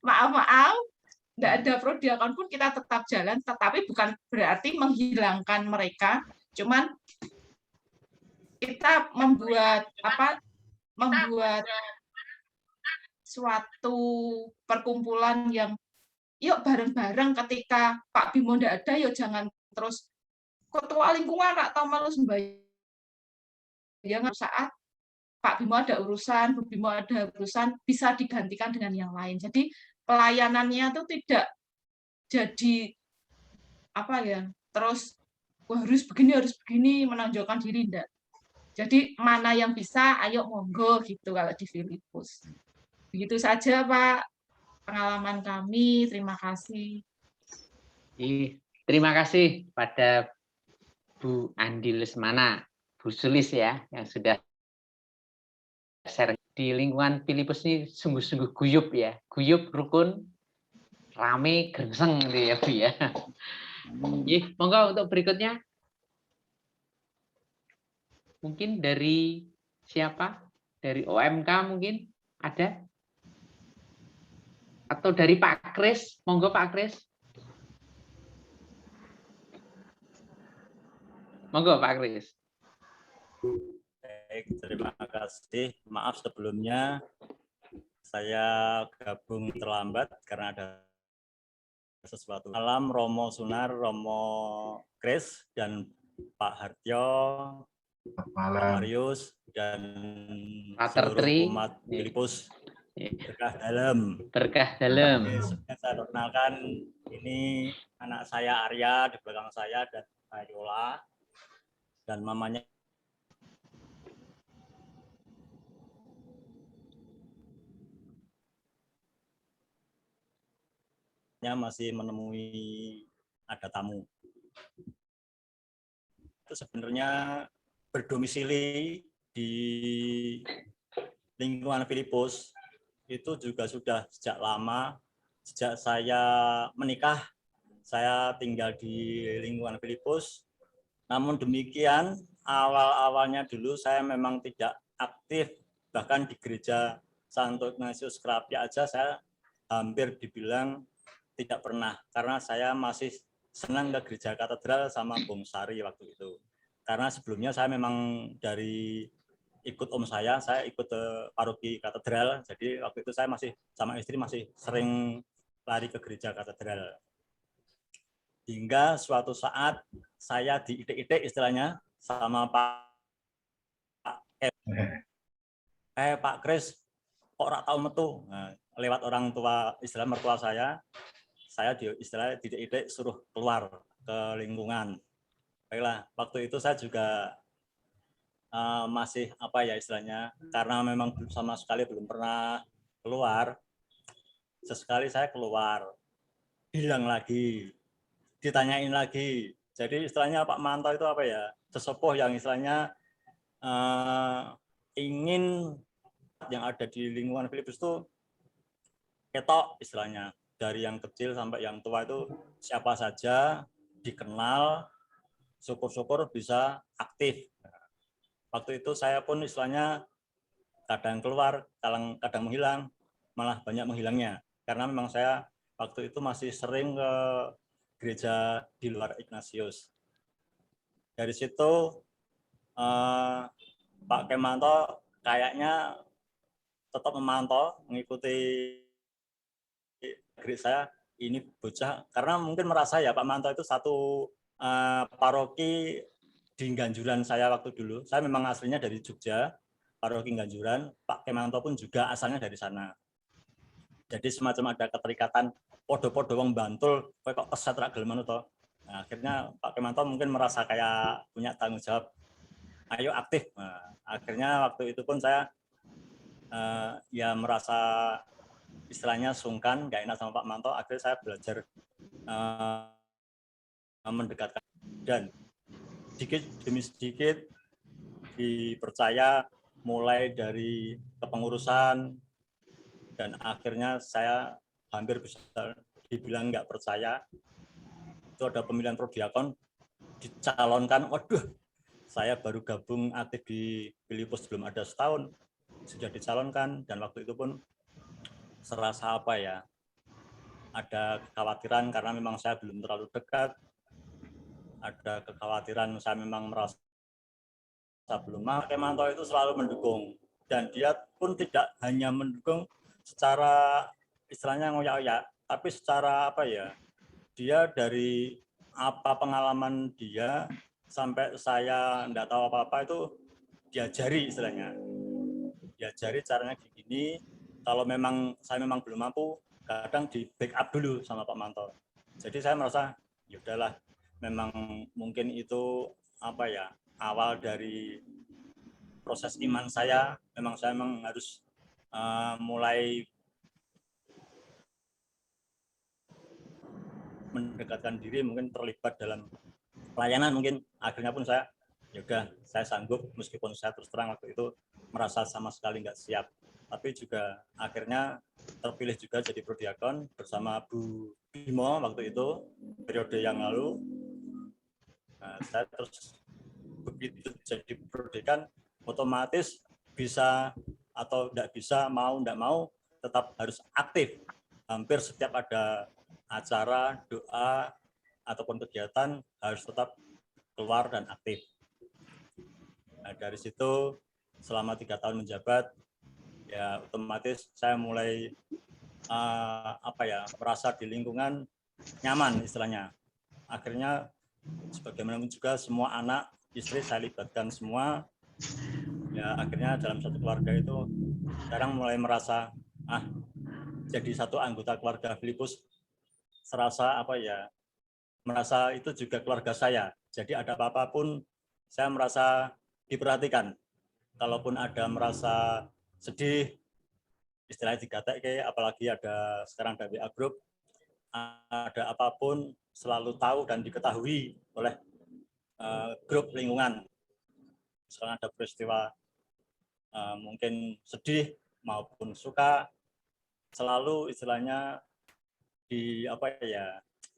maaf, tidak ada prodiakon pun kita tetap jalan. Tetapi bukan berarti menghilangkan mereka. Cuman kita membuat suatu perkumpulan yang yuk bareng-bareng ketika Pak Bimo tidak ada, yuk jangan terus ketua lingkungan atau malu sembahyang saat Pak Bimo ada urusan, Bu Bimo ada urusan, bisa digantikan dengan yang lain. Jadi pelayanannya itu tidak jadi terus harus begini menonjolkan diri, enggak. Jadi mana yang bisa, ayo monggo gitu kalau di Filipus. Begitu saja Pak pengalaman kami. Terima kasih. Terima kasih pada Bu Andi Lesmana, Bu Sulis ya yang sudah share di lingkungan Filipus ini sungguh-sungguh guyup ya, guyup, rukun, rame, gerseng gitu ya Bu ya. Monggo untuk berikutnya. Mungkin dari siapa? Dari OMK mungkin ada? Atau dari Pak Kris? Monggo Pak Kris. Monggo Pak Kris. Baik, terima kasih. Maaf sebelumnya saya gabung terlambat karena ada sesuatu. Salam Romo Sunar, Romo Kris, dan Pak Hartyo, Pak Marius, dan seluruh umat Filipus. Berkah dalam. Berkah dalam. Saya perkenalkan, ini anak saya Arya di belakang saya dan Ayola, dan mamanya masih menemui ada tamu. Itu sebenarnya berdomisili di lingkungan Filipus itu juga sudah sejak lama. Sejak saya menikah, saya tinggal di lingkungan Filipus. Namun demikian, awal-awalnya dulu saya memang tidak aktif, bahkan di gereja Santo Ignatius Krapia aja saya hampir dibilang tidak pernah, karena saya masih senang ke gereja katedral sama Bung Sari waktu itu. Karena sebelumnya saya memang dari ikut om saya ikut ke paroki katedral, jadi waktu itu saya masih sama istri masih sering lari ke gereja katedral. Hingga suatu saat saya diitik-itik istilahnya sama Pak Kris, kok ora tau metu. Nah, lewat orang tua, istilah mertua saya saya istilahnya didik-didik suruh keluar ke lingkungan. Baiklah, waktu itu saya juga masih apa ya istilahnya, karena memang sama sekali belum pernah keluar. Sesekali saya keluar, hilang lagi, ditanyain lagi. Jadi istilahnya Pak Manto itu apa ya, sesepuh yang istilahnya ingin yang ada di lingkungan Filipus itu ketok istilahnya, dari yang kecil sampai yang tua itu siapa saja dikenal, syukur-syukur bisa aktif. Waktu itu saya pun istilahnya kadang keluar, kadang menghilang, malah banyak menghilangnya. Karena memang saya waktu itu masih sering ke gereja di luar Ignatius. Dari situ Pak Kemanto kayaknya tetap memantau, mengikuti gereja saya, ini bocah, karena mungkin merasa ya Pak Manto itu satu paroki di Ganjuran saya waktu dulu. Saya memang aslinya dari Jogja, paroki Ganjuran. Pak Kemanto pun juga asalnya dari sana. Jadi semacam ada keterikatan podo-podo wong Bantul, kok peset ra gelem to. Nah, akhirnya Pak Kemanto mungkin merasa kayak punya tanggung jawab, ayo aktif. Nah, akhirnya waktu itu pun saya ya merasa istilahnya sungkan, nggak enak sama Pak Manto. Akhirnya saya belajar mendekatkan dan sedikit demi sedikit dipercaya, mulai dari kepengurusan, dan akhirnya saya hampir bisa dibilang nggak percaya. Itu ada pemilihan prodiakon, dicalonkan, waduh, saya baru gabung aktif di Filipus belum ada setahun, sudah dicalonkan, dan waktu itu pun serasa apa ya, ada kekhawatiran karena memang saya belum terlalu dekat, ada kekhawatiran saya memang merasa belum. Pak Kemanto itu selalu mendukung, dan dia pun tidak hanya mendukung secara istilahnya ngoyak-ngoyak, tapi secara apa ya, dia dari apa pengalaman dia sampai saya enggak tahu apa-apa itu diajari istilahnya, diajari caranya gini. Kalau memang saya memang belum mampu, kadang di backup dulu sama Pak Manto. Jadi saya merasa ya udahlah, memang mungkin itu apa ya, awal dari proses iman saya. Memang saya memang harus mulai mendekatkan diri, mungkin terlibat dalam pelayanan. Mungkin akhirnya pun saya ya udah, saya sanggup, meskipun saya terus terang waktu itu merasa sama sekali nggak siap, tapi juga akhirnya terpilih juga jadi prodiakon bersama Bu Bimo waktu itu, periode yang lalu. Nah, saya terus begitu jadi prodiakon, otomatis bisa atau tidak bisa, mau tidak mau, tetap harus aktif. Hampir setiap ada acara, doa, ataupun kegiatan harus tetap keluar dan aktif. Nah, dari situ selama 3 tahun menjabat, ya otomatis saya mulai merasa di lingkungan nyaman istilahnya. Akhirnya sebagaimana juga semua anak, istri saya libatkan semua. Ya akhirnya dalam satu keluarga itu sekarang mulai merasa jadi satu anggota keluarga Filipus, serasa merasa itu juga keluarga saya. Jadi ada apa-apa pun saya merasa diperhatikan. Kalaupun ada merasa sedih, istilahnya digatek, apalagi ada sekarang ada WA group, ada apapun selalu tahu dan diketahui oleh grup lingkungan. Misalnya ada peristiwa mungkin sedih maupun suka, selalu istilahnya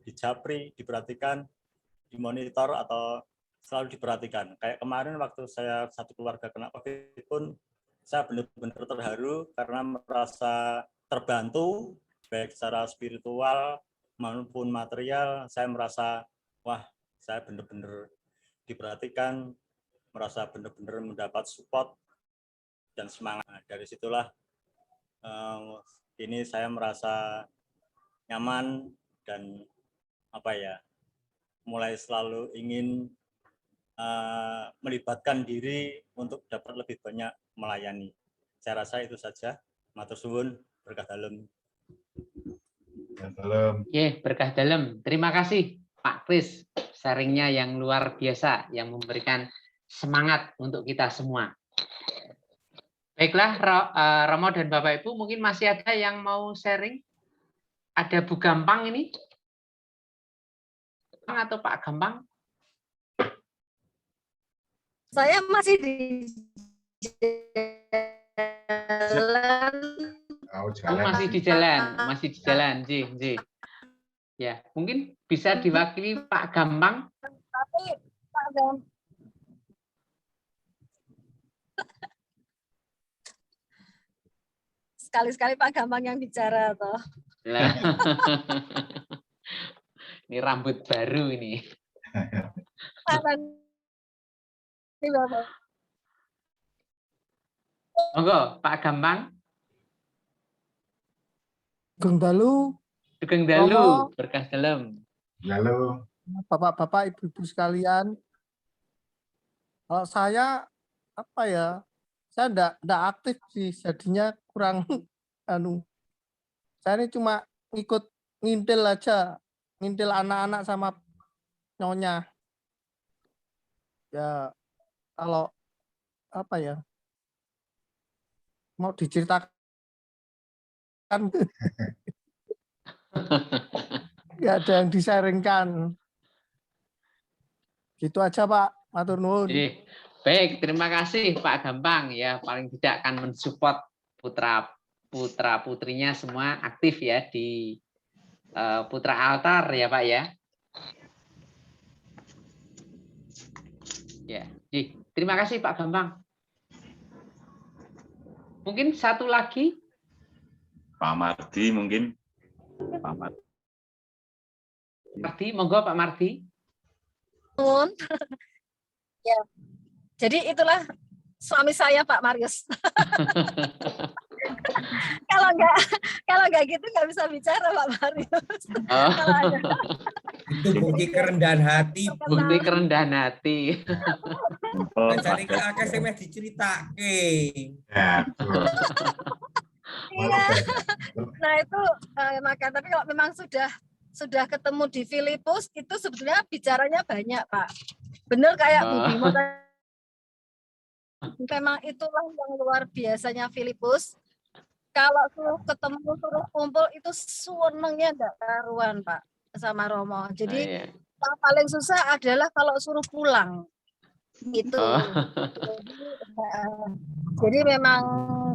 dijapri, diperhatikan, dimonitor, atau selalu diperhatikan. Kayak kemarin waktu saya satu keluarga kena COVID pun, saya benar-benar terharu karena merasa terbantu, baik secara spiritual maupun material. Saya merasa, wah, saya benar-benar diperhatikan, merasa benar-benar mendapat support dan semangat. Nah, dari situlah ini saya merasa nyaman dan mulai selalu ingin melibatkan diri untuk dapat lebih banyak melayani. Saya rasa itu saja. Matur suwun, berkah dalem. Salam. Berkah dalam. Terima kasih Pak Kris, sharingnya yang luar biasa, yang memberikan semangat untuk kita semua. Baiklah, Romo dan Bapak Ibu, mungkin masih ada yang mau sharing? Ada Bu Gampang ini? Atau Pak Gampang? Saya masih di jalan. Masih di jalan, Ji. Ya, mungkin bisa diwakili Pak Gampang. Tapi Pak Gampang. Sekali-sekali Pak Gampang yang bicara toh. Ini rambut baru ini. Monggo, Pak Gampang. Sugeng dalu. Sugeng dalu, berkah dalam. Halo. Bapak-bapak, ibu-ibu sekalian. Kalau saya apa ya? Saya enggak aktif sih, jadinya kurang Saya ini cuma ngikut ngintil aja, ngintil anak-anak sama nyonya. Ya, kalau apa ya? Mau diceritakan nggak ada yang disaringkan. Gitu aja Pak, matur nuwun. Baik, terima kasih Pak Gampang ya, paling tidak akan mensupport putra putrinya semua aktif ya di Putra Altar ya Pak ya. Ya, terima kasih Pak Gampang. Mungkin satu lagi. Pak Mardi mungkin. Pak Mardi, monggo Pak Mardi. Ya, jadi itulah suami saya Pak Marius. kalau nggak gitu nggak bisa bicara Pak Marius. Itu bukti kerendahan hati. Bukti kerendahan hati. Jadi akeh sing wis diceritake. Iya. Nah itu maka tapi kalau memang sudah ketemu di Filipus itu sebetulnya bicaranya banyak Pak. Benar kayak Bu Bimo tadi. Memang itulah yang luar biasanya Filipus. Kalau suruh ketemu, suruh kumpul itu senengnya enggak karuan Pak sama Romo. Jadi yang paling susah adalah kalau suruh pulang. Itu. Jadi memang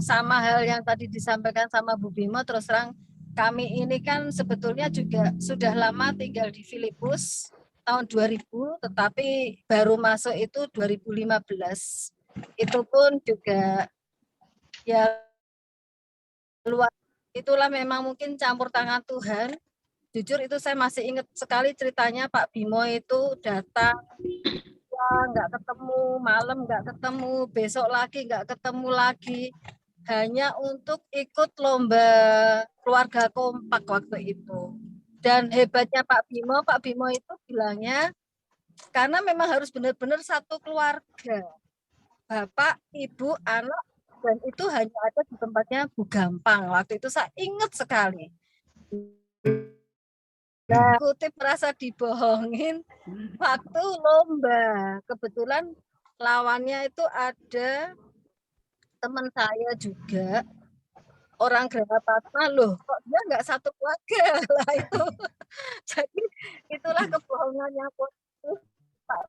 sama hal yang tadi disampaikan sama Bu Bimo, terus terang kami ini kan sebetulnya juga sudah lama tinggal di Filipus tahun 2000, tetapi baru masuk itu 2015. Itu pun juga ya luar, itulah memang mungkin campur tangan Tuhan. Jujur itu saya masih ingat sekali ceritanya Pak Bimo itu datang, nggak ketemu, malam nggak ketemu, besok lagi nggak ketemu lagi, hanya untuk ikut lomba keluarga kompak waktu itu. Dan hebatnya Pak Bimo itu bilangnya karena memang harus benar-benar satu keluarga, bapak, ibu, anak, dan itu hanya ada di tempatnya Bu Gampang. Waktu itu saya ingat sekali. Nah, kutip merasa dibohongin waktu lomba. Kebetulan lawannya itu ada teman saya juga, orang Granapatma. Loh, kok dia nggak satu keluarga lah itu. Jadi itulah kebohongannya Pak.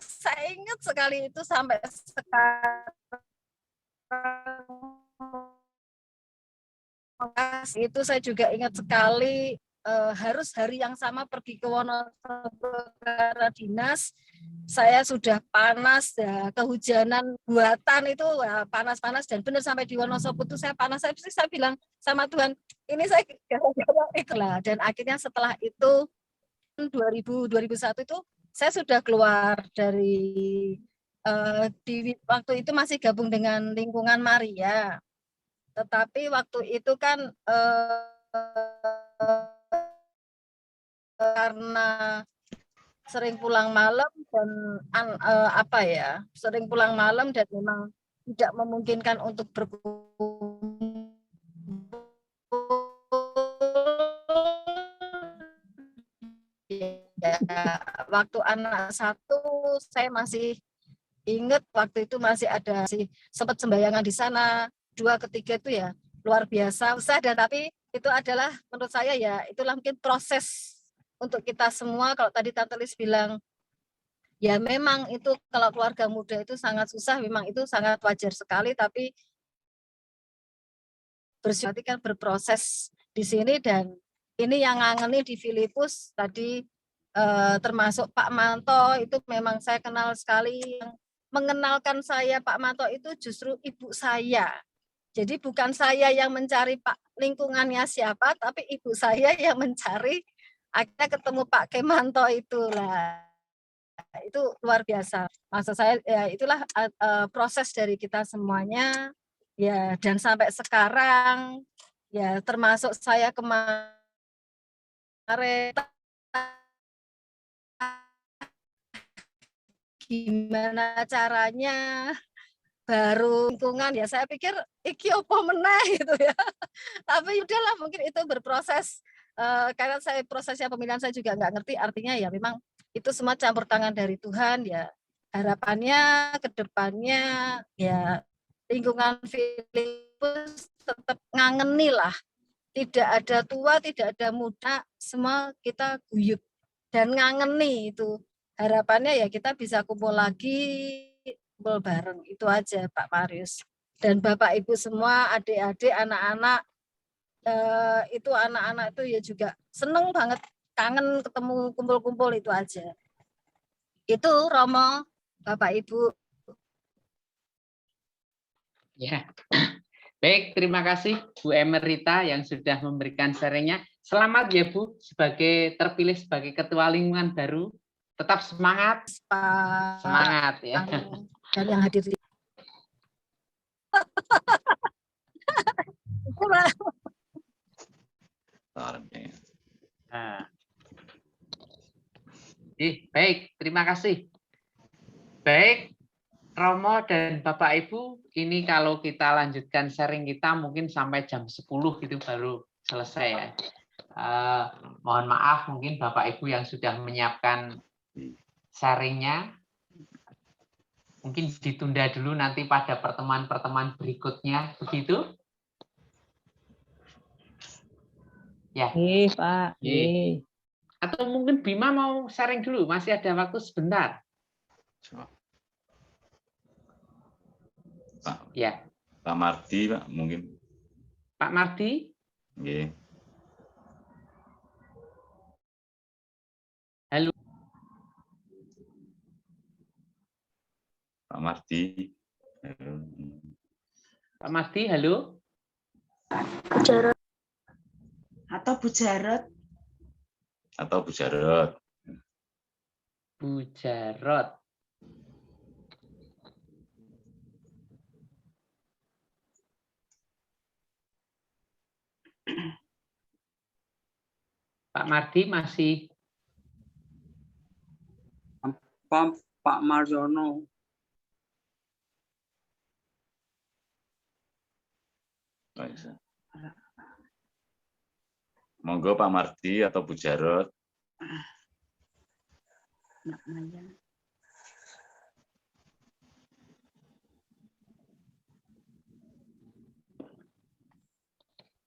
Saya ingat sekali itu sampai sekarang. Itu saya juga ingat sekali harus hari yang sama pergi ke Wonosobo karena dinas. Saya sudah panas ya, kehujanan buatan itu ya, panas-panas dan benar sampai di Wonosobo itu saya panas. Saya bilang sama Tuhan, ini saya gara-gara ikhlas. Dan akhirnya setelah itu 2001 itu saya sudah keluar dari di waktu itu masih gabung dengan lingkungan Maria. Tetapi waktu itu kan karena sering pulang malam, dan apa ya, sering pulang malam dan memang tidak memungkinkan untuk berkumpul. Ya, waktu anak satu saya masih ingat waktu itu masih ada sempat sembayangan di sana, 2 ketiga itu ya luar biasa usah, dan tapi itu adalah menurut saya ya itulah mungkin proses untuk kita semua. Kalau tadi Tante Lis bilang ya memang itu kalau keluarga muda itu sangat susah, memang itu sangat wajar sekali, tapi berarti kan berproses di sini. Dan ini yang ngangeni di Filipus tadi termasuk Pak Manto, itu memang saya kenal sekali. Yang mengenalkan saya Pak Manto itu justru ibu saya. Jadi bukan saya yang mencari Pak lingkungannya siapa, tapi ibu saya yang mencari, akhirnya ketemu Pak Kemanto itulah. Itu luar biasa. Maksud saya ya itulah proses dari kita semuanya ya, dan sampai sekarang ya termasuk saya kemarin gimana caranya baru lingkungan ya, saya pikir iki opo meneh gitu ya. Tapi udahlah, mungkin itu berproses karena saya prosesnya pemilihan saya juga nggak ngerti, artinya ya memang itu semua campur tangan dari Tuhan ya. Harapannya ke depannya ya lingkungan Filipus tetap ngangeni lah. Tidak ada tua, tidak ada muda, semua kita guyup dan ngangeni itu. Harapannya ya kita bisa kumpul lagi, kumpul bareng, itu aja Pak Marius. Dan Bapak Ibu semua, adik-adik, anak-anak, itu anak-anak itu ya juga seneng banget, kangen ketemu kumpul-kumpul, itu aja. Itu Romo, Bapak Ibu. Ya, baik, terima kasih Bu Emerita yang sudah memberikan sharingnya. Selamat ya Bu, sebagai terpilih sebagai Ketua Lingkungan baru. Tetap semangat, semangat ya. Dan yang hadir di nah. Baik, terima kasih. Baik, Romo dan Bapak Ibu, ini kalau kita lanjutkan sharing kita mungkin sampai jam 10 itu baru selesai ya. Mohon maaf mungkin Bapak Ibu yang sudah menyiapkan sharingnya mungkin ditunda dulu nanti pada pertemuan-pertemuan berikutnya, begitu? Ya. Iya, Pak. Iya. Atau mungkin Bima mau sharing dulu, masih ada waktu sebentar. Pak, ya. Pak Mardi, Pak, mungkin. Pak Mardi? Iya. Halo. Pak Mardi. Pak Mardi, halo. Jarot. Atau Bu Jarot. Atau Bu Jarot. Bu Jarot. Pak Mardi masih. Pak Marjono. Monggo Pak Mardi atau Bu Jarot.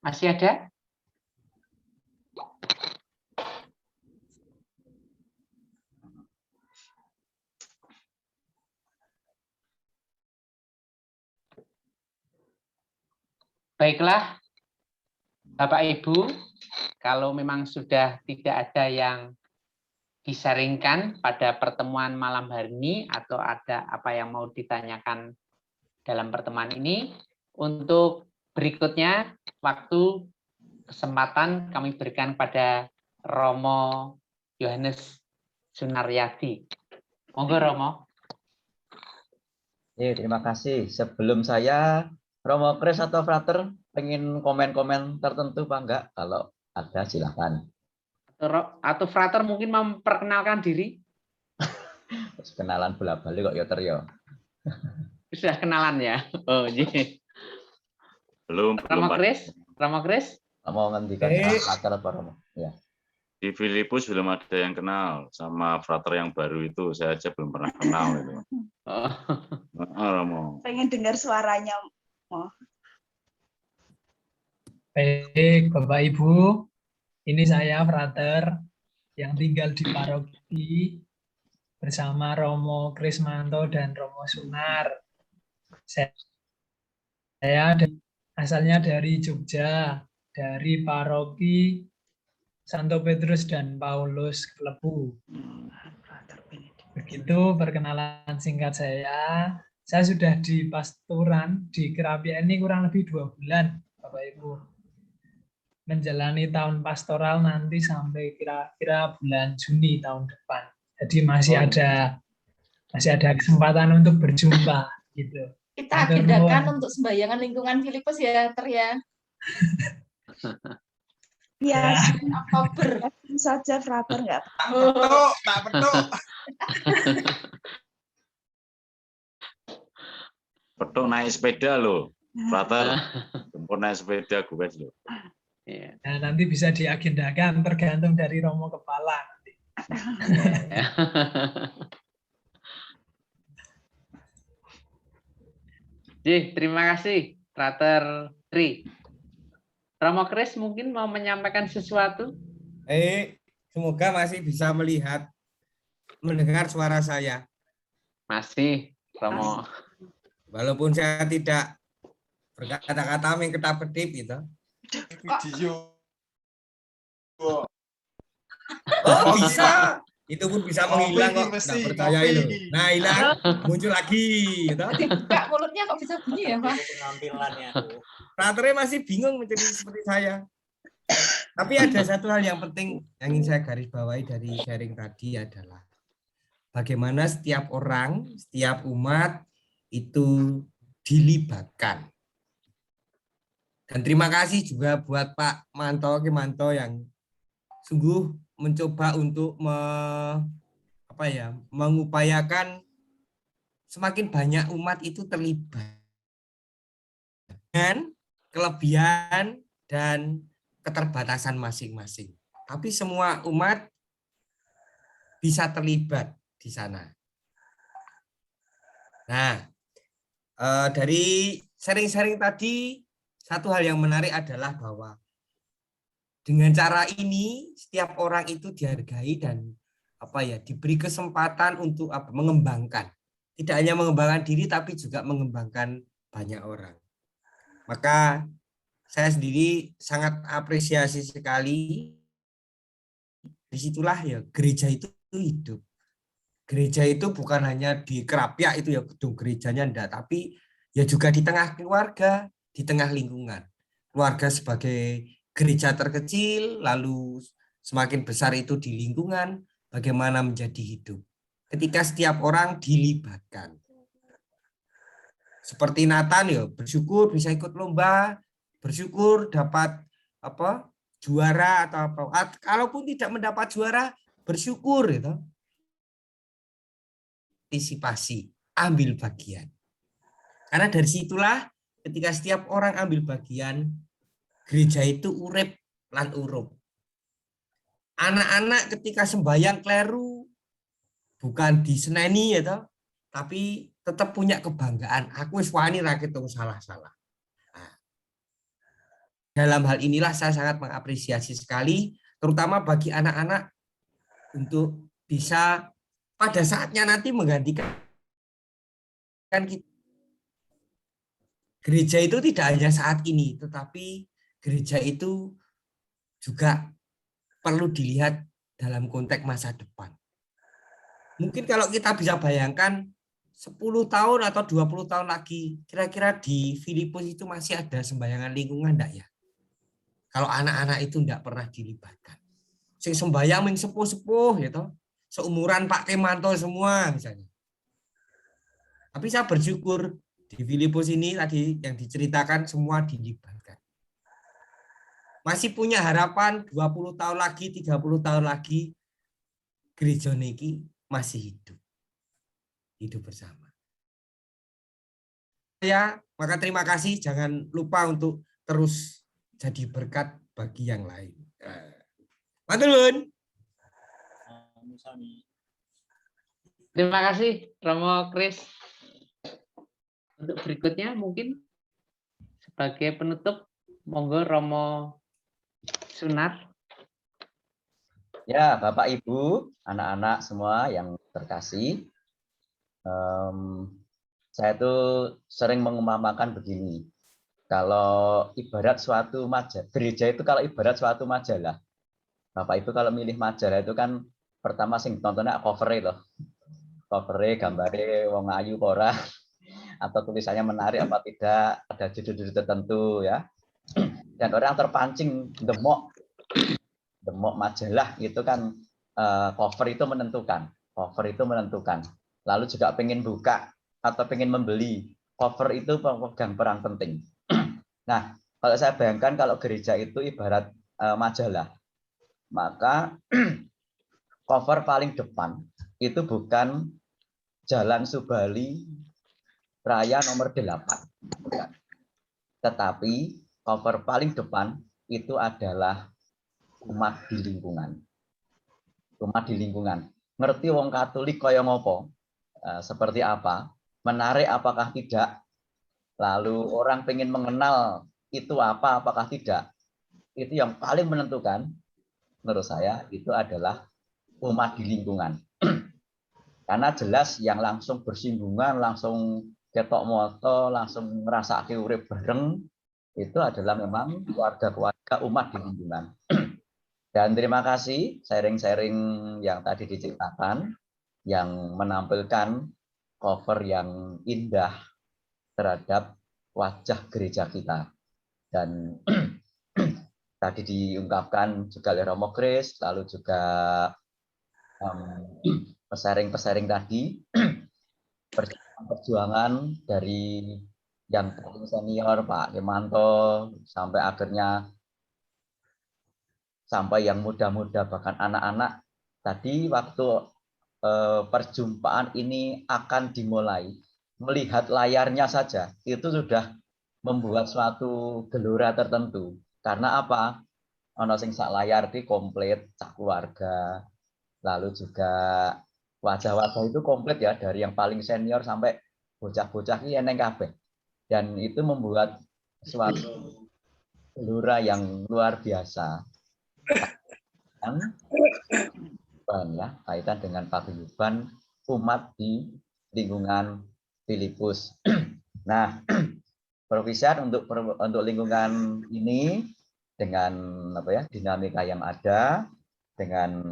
Masih ada? Baiklah, Bapak Ibu, kalau memang sudah tidak ada yang disaringkan pada pertemuan malam hari ini atau ada apa yang mau ditanyakan dalam pertemuan ini, untuk berikutnya waktu kesempatan kami berikan pada Romo Yohanes Sunaryadi. Monggo Romo. Terima kasih. Sebelum saya, Romo Kris atau Frater pengen komen-komen tertentu Pak enggak? Kalau ada silakan. Atau Frater mungkin memperkenalkan diri. Terus kenalan bola-bali kok ya Teryo. Sudah kenalan ya? Oh, iya. Belum Romo Pak. Kris? Romo Kris? Mau ngendikan frater apa Romo? Ya. Di Filipus belum ada yang kenal, sama frater yang baru itu saya aja belum pernah kenal itu. Romo. Pengen dengar suaranya. Oh. Baik, Bapak Ibu, ini saya frater yang tinggal di paroki bersama Romo Krismanto dan Romo Sunar. Saya asalnya dari Jogja, dari paroki Santo Petrus dan Paulus Klepu. Begitu perkenalan singkat saya. Saya sudah di pastoran di Kerapia ini kurang lebih 2 bulan, Bapak Ibu. Menjalani tahun pastoral nanti sampai kira-kira bulan Juni tahun depan. Jadi masih ada kesempatan untuk berjumpa gitu. Kita agendakan untuk sembayangan lingkungan Filipus ya, Ter ya. Ya, Oktober saja frater nggak tak petuk. Petuk naik sepeda loh, frater. Jemput naik sepeda gue loh. Nah, nanti bisa diagendakan tergantung dari Romo Kepala. Terima kasih, Frater Tri. Romo Kris mungkin mau menyampaikan sesuatu? Semoga masih bisa mendengar suara saya. Masih, Romo. Walaupun saya tidak berkata-kata mengkedap-kedip gitu. Oh bisa, itu pun bisa menghilang kok. Nggak percaya itu. Nah hilang, muncul lagi. Gitu. Kak, mulutnya kok bisa bunyi ya, Pak? Penampilannya. Fraternya masih bingung menjadi seperti saya. Tapi ada satu hal yang penting yang ingin saya garis bawahi dari sharing tadi adalah bagaimana setiap orang, setiap umat itu dilibatkan. Dan terima kasih juga buat Pak Manto yang sungguh mencoba untuk mengupayakan semakin banyak umat itu terlibat dengan kelebihan dan keterbatasan masing-masing. Tapi semua umat bisa terlibat di sana. Nah, dari sharing-sharing tadi, satu hal yang menarik adalah bahwa dengan cara ini setiap orang itu dihargai dan diberi kesempatan untuk mengembangkan. Tidak hanya mengembangkan diri tapi juga mengembangkan banyak orang. Maka saya sendiri sangat apresiasi sekali. Disitulah ya gereja itu hidup. Gereja itu bukan hanya di Kerapia itu ya gedung gerejanya enggak, tapi ya juga di tengah keluarga, di tengah lingkungan. Keluarga sebagai gereja terkecil, lalu semakin besar itu di lingkungan, bagaimana menjadi hidup. Ketika setiap orang dilibatkan. Seperti Nathan ya, bersyukur bisa ikut lomba, bersyukur dapat juara atau apa. Kalaupun tidak mendapat juara, bersyukur gitu. Partisipasi, ambil bagian. Karena dari situlah ketika setiap orang ambil bagian, gereja itu urip lan urup. Anak-anak ketika sembahyang kleru bukan diseneni ya, tapi tetap punya kebanggaan. Aku wis wani ra ketung salah-salah. Nah, dalam hal inilah saya sangat mengapresiasi sekali, terutama bagi anak-anak untuk bisa pada saatnya nanti menggantikan kita. Gereja itu tidak hanya saat ini, tetapi gereja itu juga perlu dilihat dalam konteks masa depan. Mungkin kalau kita bisa bayangkan 10 tahun atau 20 tahun lagi, kira-kira di Filipus itu masih ada sembayangan lingkungan enggak ya? Kalau anak-anak itu enggak pernah dilibatkan. Sing sembayang ming sepuh-sepuh gitu, seumuran Pak Kemanto semua misalnya. Tapi saya bersyukur di Filipus ini tadi yang diceritakan semua dilibatkan. Masih punya harapan 20 tahun lagi, 30 tahun lagi gereja niki masih hidup. hidup bersama. Maka terima kasih, jangan lupa untuk terus jadi berkat bagi yang lain. Matur nuwun. Terima kasih Romo Kris. Untuk berikutnya mungkin sebagai penutup, monggo Romo Sunar. Ya, Bapak Ibu, anak-anak semua yang terkasih, saya tuh sering mengumpamakan begini. Kalau ibarat suatu majalah, gereja itu kalau ibarat suatu majalah. Bapak Ibu kalau milih majalah itu kan pertama sing tontonnya cover-e loh. Cover-e gambare wong ayu ora atau tulisannya menarik apa tidak, ada judul-judul tertentu ya. Dan orang terpancing demok majalah itu kan cover itu menentukan. Lalu juga pengen buka atau pengen membeli, cover itu pemegang peran penting. Nah, kalau saya bayangkan kalau gereja itu ibarat majalah, maka cover paling depan itu bukan Jalan Subali Raya nomor 8. Tetapi cover paling depan itu adalah umat di lingkungan. Umat di lingkungan. Ngerti wong Katolik kaya ngopo? Seperti apa? Menarik apakah tidak? Lalu orang pengen mengenal itu apa, apakah tidak? Itu yang paling menentukan menurut saya itu adalah umat di lingkungan. Karena jelas yang langsung bersinggungan, langsung ketok moto, langsung ngerasake urip bareng itu adalah memang keluarga-keluarga umat di lingkungan. Dan terima kasih sharing-sharing yang tadi diceritakan, yang menampilkan cover yang indah terhadap wajah gereja kita. Dan tadi diungkapkan juga oleh Romo Kris, lalu juga pesaring-pesaring tadi, perjuangan dari yang paling senior Pak Kemanto sampai akhirnya sampai yang muda-muda bahkan anak-anak. Tadi waktu perjumpaan ini akan dimulai, melihat layarnya saja itu sudah membuat suatu gelora tertentu. Karena apa? Ono sing sak layar di komplit sak keluarga, lalu juga wajah-wajah itu komplit ya, dari yang paling senior sampai bocah-bocah ini eneng kabeh. Dan itu membuat suatu gelora yang luar biasa. Ya, kaitan dengan paguyuban umat di lingkungan Filipus. Nah, Prof. untuk lingkungan ini dengan apa ya, dinamika yang ada, dengan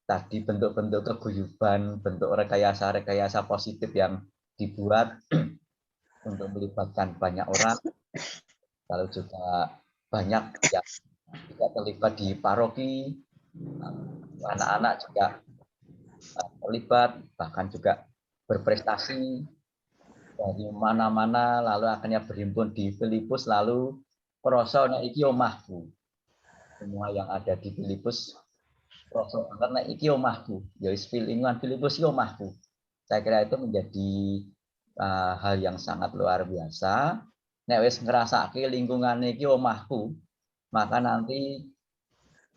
tadi bentuk-bentuk keguyuban, bentuk rekayasa positif yang dibuat untuk melibatkan banyak orang, lalu juga banyak yang juga terlibat di paroki, anak-anak juga terlibat, bahkan juga berprestasi dari mana-mana, lalu akhirnya berhimpun di Filipus, lalu kroso iki omahku. Semua yang ada di Filipus kroso karena iki omahku, ya lingkungan Filipus iki omahku. Saya kira itu menjadi hal yang sangat luar biasa. Nek wis ngrasake lingkungan iki omahku, maka nanti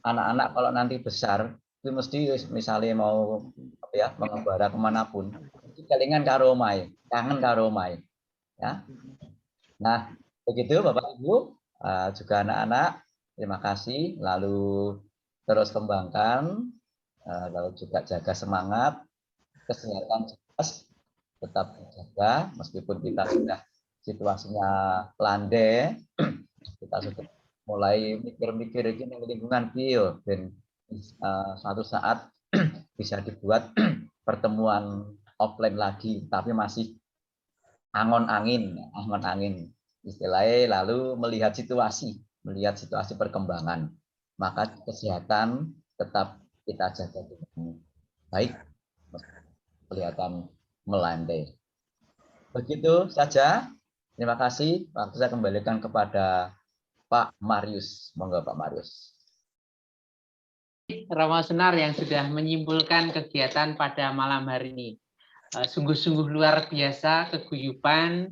anak-anak kalau nanti besar itu mesti misalnya mau ya mengembara kemanapun itu kelingan karo omahe, kangen karo omahe ya. Nah begitu Bapak Ibu, juga anak-anak, terima kasih, lalu terus kembangkan, lalu juga jaga semangat, kesehatan jelas tetap dijaga meskipun kita sudah situasinya landai, kita sudah mulai mikir-mikir ini lingkungan bio, dan suatu saat bisa dibuat pertemuan offline lagi, tapi masih angon-angin istilahnya, lalu melihat situasi perkembangan, maka kesehatan tetap kita jaga dengan baik, kelihatan melandai. Begitu saja, terima kasih. Waktu saya kembalikan kepada Pak Marius, monggo Pak Marius. Romo Sunar yang sudah menyimpulkan kegiatan pada malam hari ini. sungguh-sungguh luar biasa keguyuban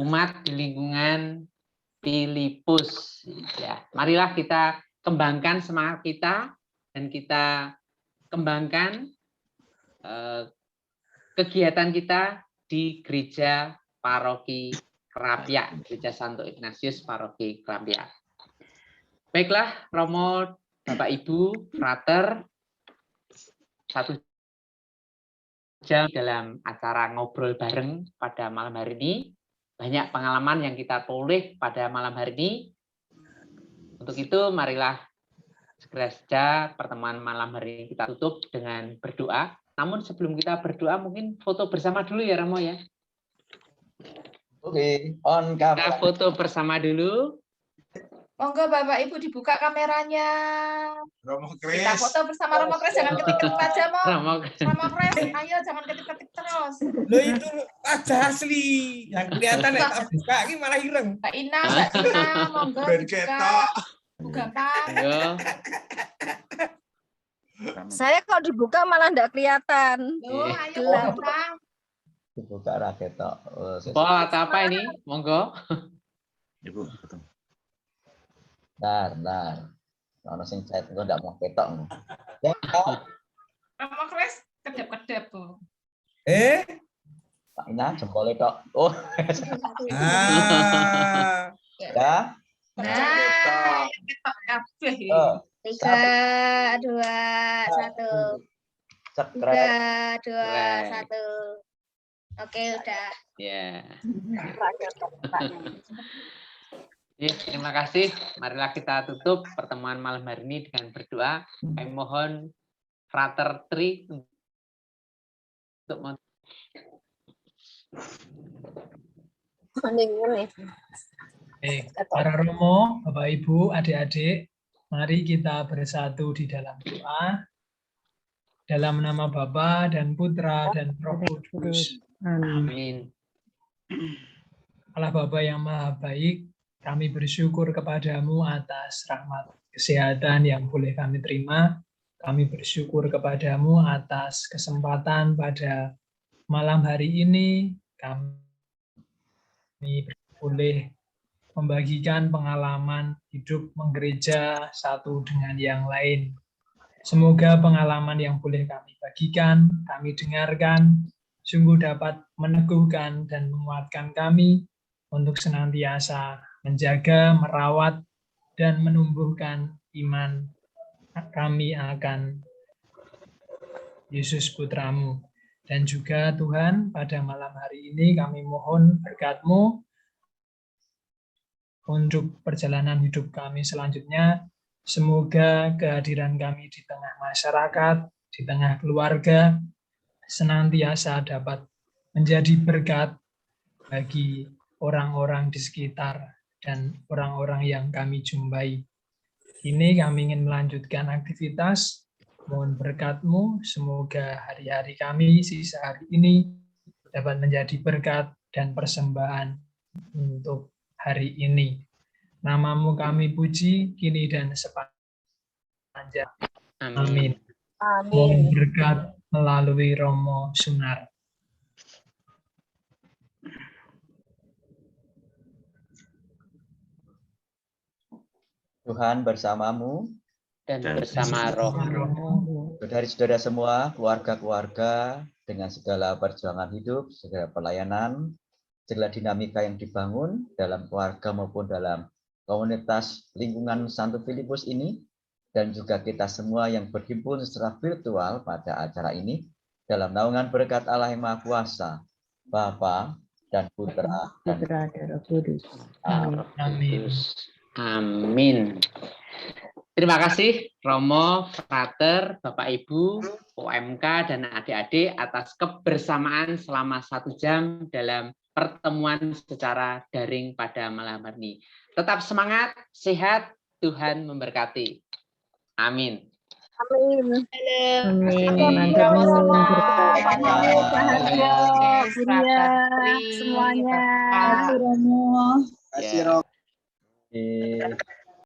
umat di lingkungan Filipus. Ya, marilah kita kembangkan semangat kita dan kita kembangkan kegiatan kita di gereja paroki Krapyak, Gereja Santo Ignatius Paroki Krapyak. Baiklah, Romo, Bapak Ibu, Frater, 1 jam dalam acara ngobrol bareng pada malam hari ini. Banyak pengalaman yang kita toleh pada malam hari ini. Untuk itu, marilah segera saja pertemuan malam hari ini kita tutup dengan berdoa. Namun sebelum kita berdoa, mungkin foto bersama dulu ya, Romo ya. Oke, on kamera. Kita foto bersama dulu. Monggo Bapak Ibu dibuka kameranya. Romo Kita foto bersama Romo Kres, jangan ketik-ketik aja, Mo. Romo Kres, ayo jangan ketik-ketik terus. Lo itu wajah asli. Yang kelihatan ya tak buka ini malah ireng. Mbak Ina, monggo dibuka. Gampang. Saya kalau dibuka malah enggak kelihatan. Loh, ayo Gelap. gampang. Dibuka raket tok. Pola atau apa ini? Monggo. Ibu, betul. Nah. Ono sing chat engko ndak mau ketok. Ya. Romo Kres, kedep-kedep tuh. Pak Ina jempolnya tok. Oh. Ya. Nah, ketok kabeh. 3, 2, 1. 3, 2, 1. Oke, udah. Ya. Terima kasih. Marilah kita tutup pertemuan malam hari ini dengan berdoa. Kami mohon Frater Tri untuk Para Romo, Bapak Ibu, adik-adik, mari kita bersatu di dalam doa. Dalam nama Bapa dan Putra dan Roh Kudus. Amin. Allah Bapa yang Maha Baik, kami bersyukur kepadamu atas rahmat kesehatan yang boleh kami terima. Kami bersyukur kepadamu atas kesempatan pada malam hari ini. Kami boleh membagikan pengalaman hidup menggereja satu dengan yang lain. Semoga pengalaman yang boleh kami bagikan, kami dengarkan, sungguh dapat meneguhkan dan menguatkan kami untuk senantiasa menjaga, merawat, dan menumbuhkan iman kami akan Yesus Putramu. Dan juga Tuhan, pada malam hari ini kami mohon berkat-Mu untuk perjalanan hidup kami selanjutnya. Semoga kehadiran kami di tengah masyarakat, di tengah keluarga, senantiasa dapat menjadi berkat bagi orang-orang di sekitar dan orang-orang yang kami jumpai. Ini kami ingin melanjutkan aktivitas. Mohon berkat-Mu, semoga hari-hari kami, sisa hari ini, dapat menjadi berkat dan persembahan untuk hari ini. Nama-Mu kami puji, kini dan sepanjang. Amin. Mohon berkat melalui Romo Sunar. Tuhan bersamamu dan bersama roh-Mu. Saudara-saudara semua, keluarga-keluarga, dengan segala perjuangan hidup, segala pelayanan, segala dinamika yang dibangun dalam keluarga maupun dalam komunitas lingkungan Santo Filipus ini, dan juga kita semua yang berhimpun secara virtual pada acara ini, dalam naungan berkat Allah yang Maha Kuasa, Bapa dan Putra dan Roh Kudus. Amin. Amin. Terima kasih Romo, Frater, Bapak Ibu, OMK, dan adik-adik atas kebersamaan selama 1 jam dalam pertemuan secara daring pada malam hari ini. Tetap semangat, sehat, Tuhan memberkati. Amin. Amin. Semuanya. Terima kasih, Romo.